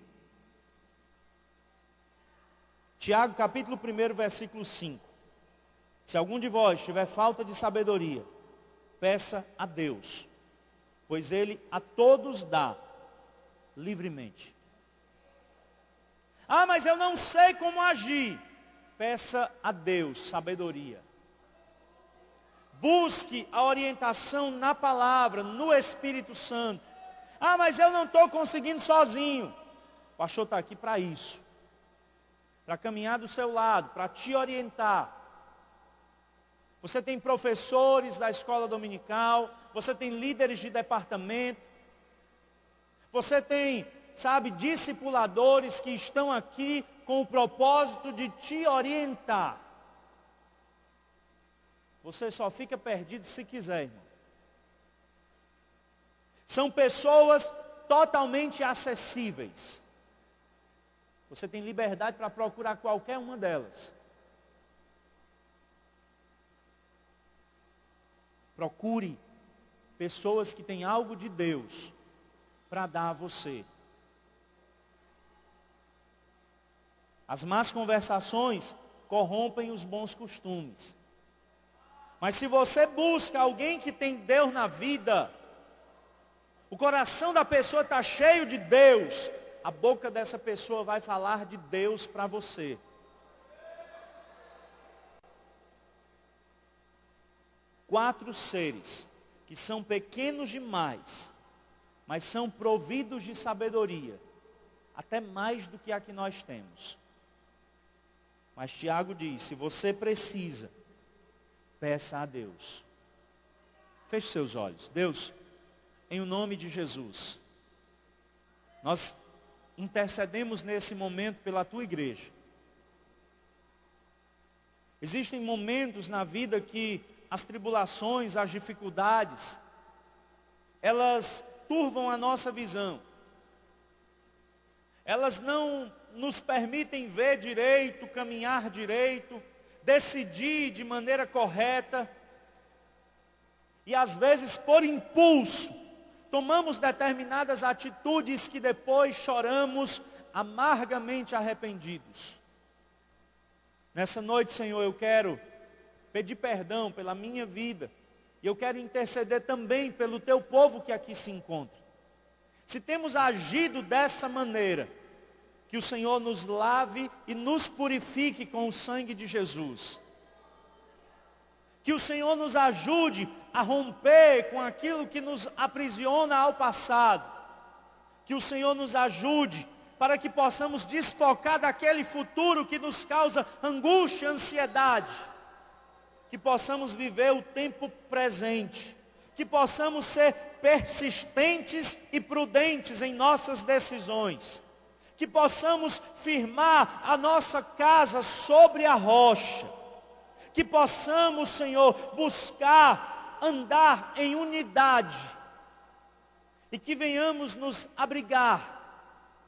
Tiago capítulo 1, versículo 5. Se algum de vós tiver falta de sabedoria, peça a Deus, pois Ele a todos dá livremente. Ah, mas eu não sei como agir. Peça a Deus sabedoria. Busque a orientação na palavra, no Espírito Santo. Ah, mas eu não estou conseguindo sozinho. O pastor está aqui para isso. Para caminhar do seu lado, para te orientar. Você tem professores da escola dominical, você tem líderes de departamento, você tem, discipuladores que estão aqui com o propósito de te orientar. Você só fica perdido se quiser, irmão. São pessoas totalmente acessíveis. Você tem liberdade para procurar qualquer uma delas. Procure pessoas que têm algo de Deus para dar a você. As más conversações corrompem os bons costumes. Mas se você busca alguém que tem Deus na vida, o coração da pessoa está cheio de Deus, a boca dessa pessoa vai falar de Deus para você. Quatro seres que são pequenos demais, mas são providos de sabedoria, até mais do que a que nós temos. Mas Tiago diz: se você precisa, peça a Deus. Feche seus olhos. Deus, em o nome de Jesus, nós intercedemos nesse momento pela tua igreja. Existem momentos na vida que as tribulações, as dificuldades, elas turvam a nossa visão. Elas não nos permitem ver direito, caminhar direito, decidir de maneira correta. E às vezes, por impulso, tomamos determinadas atitudes que depois choramos amargamente arrependidos. Nessa noite, Senhor, eu quero pedir perdão pela minha vida. E eu quero interceder também pelo teu povo que aqui se encontra. Se temos agido dessa maneira, que o Senhor nos lave e nos purifique com o sangue de Jesus. Que o Senhor nos ajude a romper com aquilo que nos aprisiona ao passado. Que o Senhor nos ajude para que possamos desfocar daquele futuro que nos causa angústia, ansiedade. Que possamos viver o tempo presente. Que possamos ser persistentes e prudentes em nossas decisões. Que possamos firmar a nossa casa sobre a rocha. Que possamos, Senhor, buscar andar em unidade. E que venhamos nos abrigar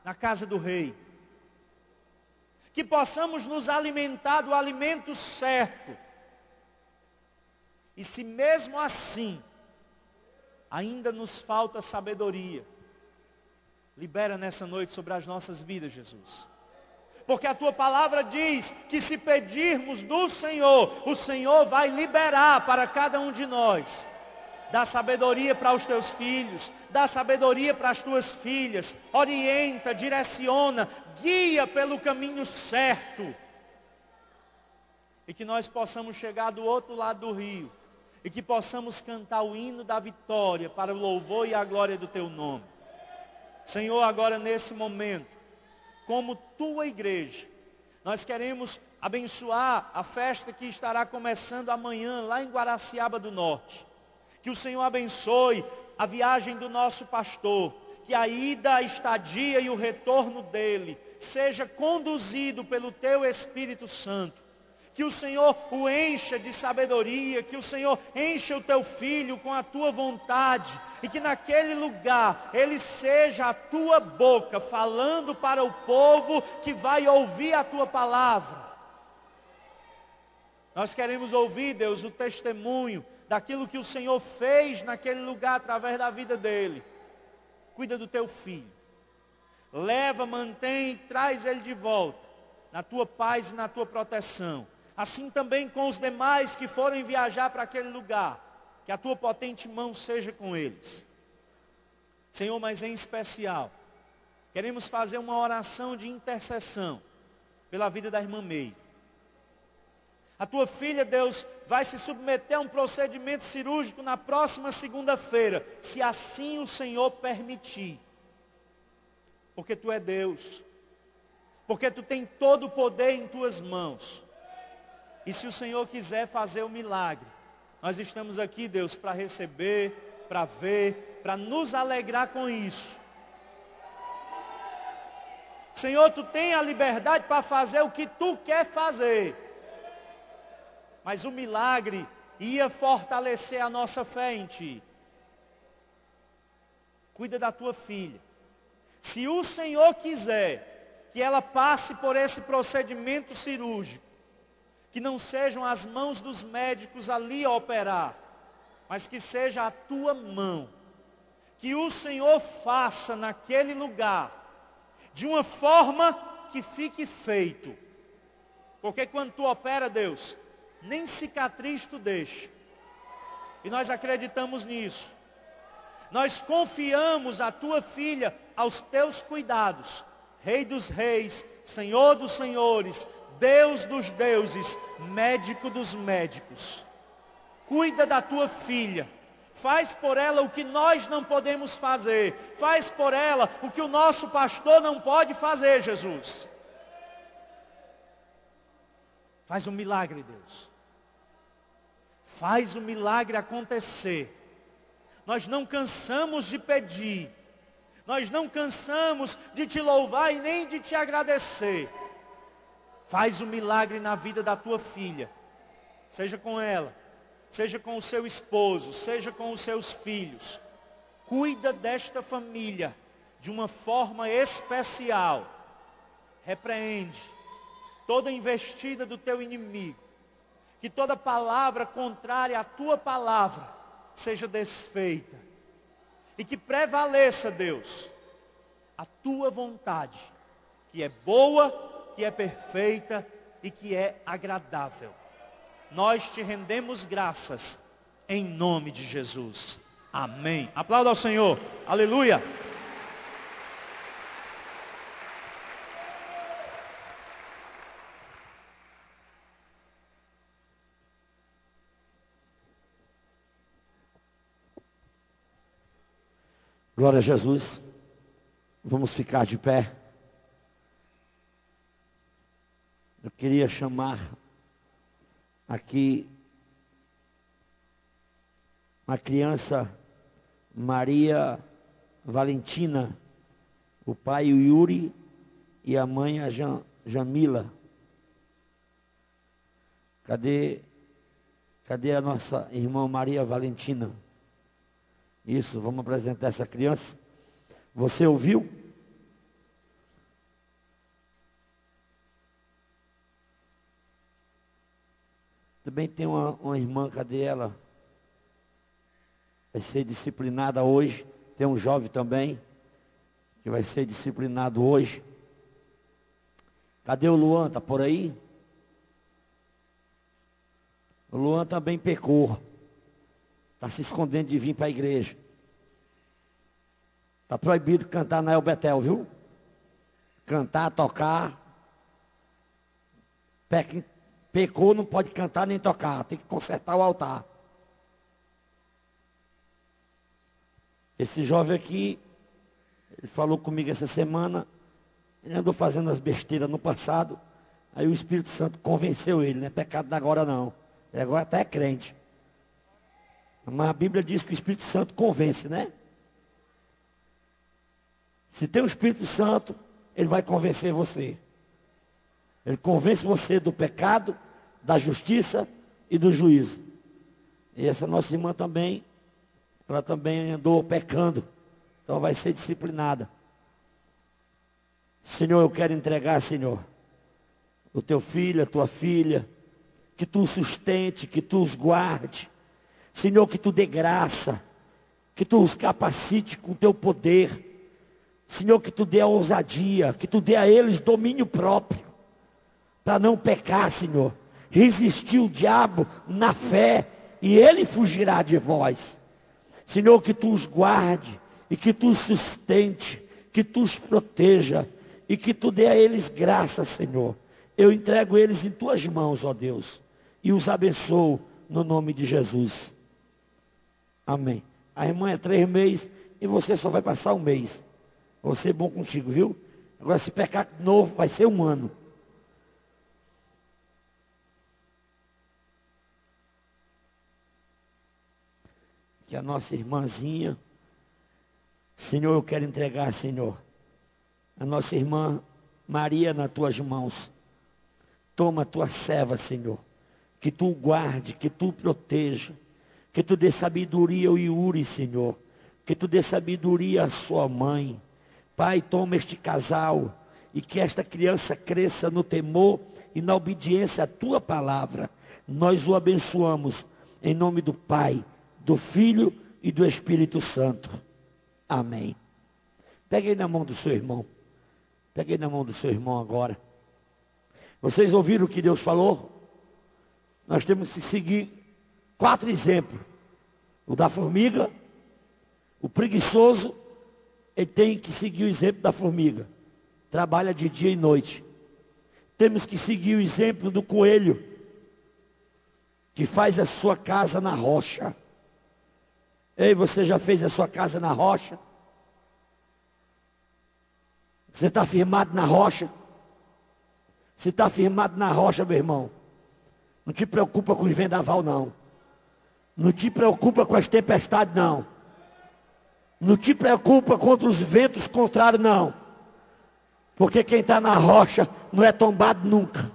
na casa do Rei. Que possamos nos alimentar do alimento certo. E se mesmo assim ainda nos falta sabedoria, libera nessa noite sobre as nossas vidas, Jesus. Porque a tua palavra diz que se pedirmos do Senhor, o Senhor vai liberar para cada um de nós. Dá sabedoria para os teus filhos, dá sabedoria para as tuas filhas, orienta, direciona, guia pelo caminho certo. E que nós possamos chegar do outro lado do rio, e que possamos cantar o hino da vitória para o louvor e a glória do teu nome. Senhor, agora nesse momento, como tua igreja, nós queremos abençoar a festa que estará começando amanhã lá em Guaraciaba do Norte. Que o Senhor abençoe a viagem do nosso pastor, que a ida, a estadia e o retorno dele seja conduzido pelo teu Espírito Santo. Que o Senhor o encha de sabedoria, que o Senhor encha o teu filho com a tua vontade, e que naquele lugar ele seja a tua boca, falando para o povo que vai ouvir a tua palavra. Nós queremos ouvir, Deus, o testemunho daquilo que o Senhor fez naquele lugar através da vida dele. Cuida do teu filho. Leva, mantém e traz ele de volta, na tua paz e na tua proteção. Assim também com os demais que forem viajar para aquele lugar. Que a tua potente mão seja com eles. Senhor, mas em especial, queremos fazer uma oração de intercessão pela vida da irmã Meire. A tua filha, Deus, vai se submeter a um procedimento cirúrgico na próxima segunda-feira, se assim o Senhor permitir. Porque tu é Deus. Porque tu tem todo o poder em tuas mãos. E se o Senhor quiser fazer o milagre, nós estamos aqui, Deus, para receber, para ver, para nos alegrar com isso. Senhor, tu tem a liberdade para fazer o que tu quer fazer. Mas o milagre ia fortalecer a nossa fé em ti. Cuida da tua filha. Se o Senhor quiser que ela passe por esse procedimento cirúrgico, que não sejam as mãos dos médicos ali a operar, mas que seja a tua mão. Que o Senhor faça naquele lugar, de uma forma que fique feito. Porque quando tu opera, Deus, nem cicatriz tu deixa. E nós acreditamos nisso. Nós confiamos a tua filha aos teus cuidados. Rei dos reis, Senhor dos senhores, Deus dos deuses, médico dos médicos. Cuida da tua filha. Faz por ela o que nós não podemos fazer. Faz por ela o que o nosso pastor não pode fazer, Jesus. Faz um milagre, Deus. Faz o milagre acontecer. Nós não cansamos de pedir. Nós não cansamos de te louvar e nem de te agradecer. Faz um milagre na vida da tua filha. Seja com ela, seja com o seu esposo, seja com os seus filhos. Cuida desta família de uma forma especial. repreende toda investida do teu inimigo, que toda palavra contrária à tua palavra seja desfeita, e que prevaleça, Deus, a tua vontade, que é boa, que é perfeita e que é agradável. Nós te rendemos graças em nome de Jesus. Amém. Aplauda ao Senhor. Aleluia. Glória a Jesus. Vamos ficar de pé. Eu queria chamar aqui uma criança, Maria Valentina, o pai o Yuri e a mãe a Jamila. Cadê a nossa irmã Maria Valentina? Isso, vamos apresentar essa criança. Você ouviu? Também tem uma irmã, cadê ela? Vai ser disciplinada hoje. Tem um jovem também, que vai ser disciplinado hoje. Cadê o Luan? Está por aí? O Luan também pecou. Está se escondendo de vir para a igreja. Está proibido cantar na El Betel, viu? Cantar, tocar. Pecou, não pode cantar nem tocar. Tem que consertar o altar. Esse jovem aqui, ele falou comigo essa semana. Ele andou fazendo as besteiras no passado. Aí o Espírito Santo convenceu ele. Não é pecado da agora não. Ele agora até é crente. Mas a Bíblia diz que o Espírito Santo convence, né? Se tem o Espírito Santo, ele vai convencer você. Ele convence você do pecado, da justiça e do juízo. E essa nossa irmã também, ela também andou pecando. Então vai ser disciplinada. Senhor, eu quero entregar, Senhor, o teu filho, a tua filha, que tu os sustente, que tu os guarde. Senhor, que tu dê graça, que tu os capacite com o teu poder. Senhor, que tu dê a ousadia, que tu dê a eles domínio próprio, para não pecar, Senhor. Resistir o diabo na fé, e ele fugirá de vós. Senhor, que tu os guarde, e que tu os sustente, que tu os proteja, e que tu dê a eles graça, Senhor. Eu entrego eles em tuas mãos, ó Deus, e os abençoo no nome de Jesus. Amém. A irmã é 3 meses e você só vai passar 1 mês. Vou ser bom contigo, viu? Agora se pecar de novo vai ser 1 ano. Que a nossa irmãzinha, Senhor, eu quero entregar, Senhor, a nossa irmã Maria nas tuas mãos. Toma a tua serva, Senhor. Que tu o guarde, que tu o proteja. Que tu dê sabedoria ao Yuri, Senhor. Que tu dê sabedoria à sua mãe. Pai, toma este casal. E que esta criança cresça no temor e na obediência à tua palavra. Nós o abençoamos. Em nome do Pai, do Filho e do Espírito Santo. Amém. Pegue aí na mão do seu irmão. Pegue aí na mão do seu irmão agora. Vocês ouviram o que Deus falou? Nós temos que seguir 4 exemplos. O da formiga, o preguiçoso, ele tem que seguir o exemplo da formiga. Trabalha de dia e noite. Temos que seguir o exemplo do coelho, que faz a sua casa na rocha. Ei, você já fez a sua casa na rocha? Você está firmado na rocha? Se está firmado na rocha, meu irmão, não te preocupa com os vendaval, não. Não te preocupa com as tempestades, não. Não te preocupa contra os ventos contrários, não. Porque quem está na rocha não é tombado nunca.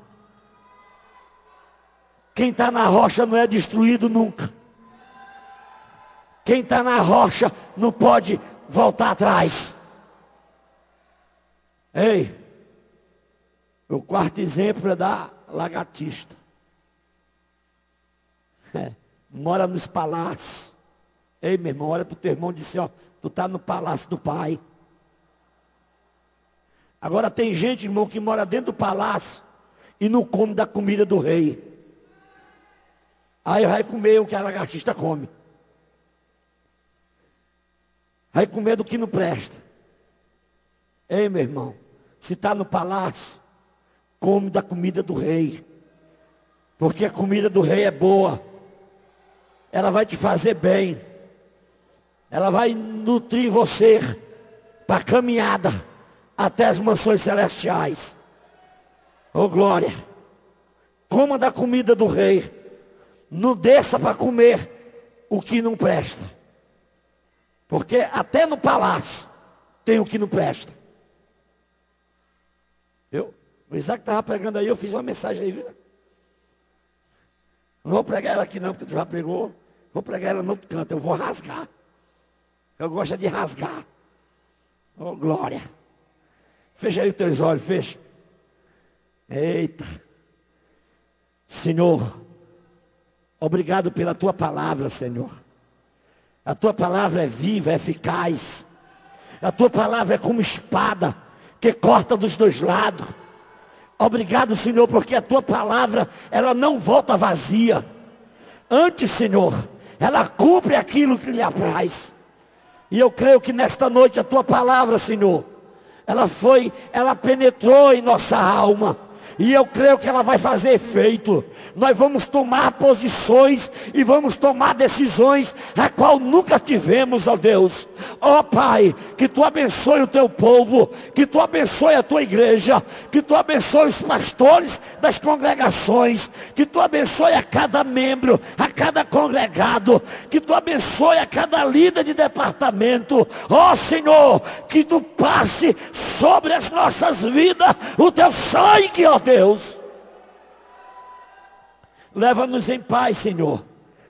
Quem está na rocha não é destruído nunca. Quem está na rocha não pode voltar atrás. Ei, O quarto exemplo é da lagartista. Mora nos palácios. Ei, meu irmão, olha para o teu irmão e diz assim, ó, tu está no palácio do pai. Agora tem gente, irmão, que mora dentro do palácio e não come da comida do rei. Aí vai comer o que a lagartista come. Vai comer do que não presta. Ei, meu irmão, se está no palácio, come da comida do rei. Porque a comida do rei é boa. Ela vai te fazer bem. Ela vai nutrir você para a caminhada até as mansões celestiais. Oh glória. Coma da comida do rei. Não desça para comer o que não presta. Porque até no palácio tem o que não presta. O Isaac estava pregando aí, eu fiz uma mensagem aí, viu? Não vou pregar ela aqui não, porque tu já pregou. Vou pregar ela no outro canto, eu vou rasgar. Eu gosto de rasgar. Oh glória. Fecha aí os teus olhos, fecha. Eita. Senhor, obrigado pela tua palavra, Senhor. A tua palavra é viva, é eficaz. A tua palavra é como espada que corta dos dois lados. Obrigado, Senhor, porque a tua palavra, ela não volta vazia. Antes, Senhor, ela cumpre aquilo que lhe apraz. E eu creio que nesta noite a tua palavra, Senhor, ela penetrou em nossa alma. E eu creio que ela vai fazer efeito. Nós vamos tomar posições e vamos tomar decisões a qual nunca tivemos, ó Deus. Ó Pai, que tu abençoe o teu povo, que tu abençoe a tua igreja, que tu abençoe os pastores das congregações, que tu abençoe a cada membro, a cada congregado, que tu abençoe a cada líder de departamento. Ó Senhor, que tu passe sobre as nossas vidas o teu sangue, ó Deus. Leva-nos em paz, Senhor.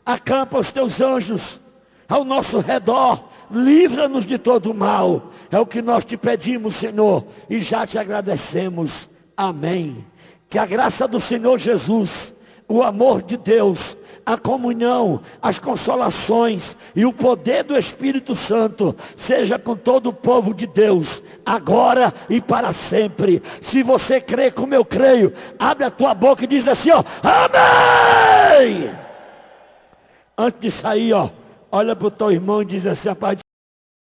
Acampa os teus anjos ao nosso redor. Livra-nos de todo mal. É o que nós te pedimos, Senhor, e já te agradecemos. Amém. Que a graça do Senhor Jesus, o amor de Deus, a comunhão, as consolações e o poder do Espírito Santo seja com todo o povo de Deus, agora e para sempre. Se você crê como eu creio, abre a tua boca e diz assim, ó, amém! Antes de sair, ó, olha para o teu irmão e diz assim, a paz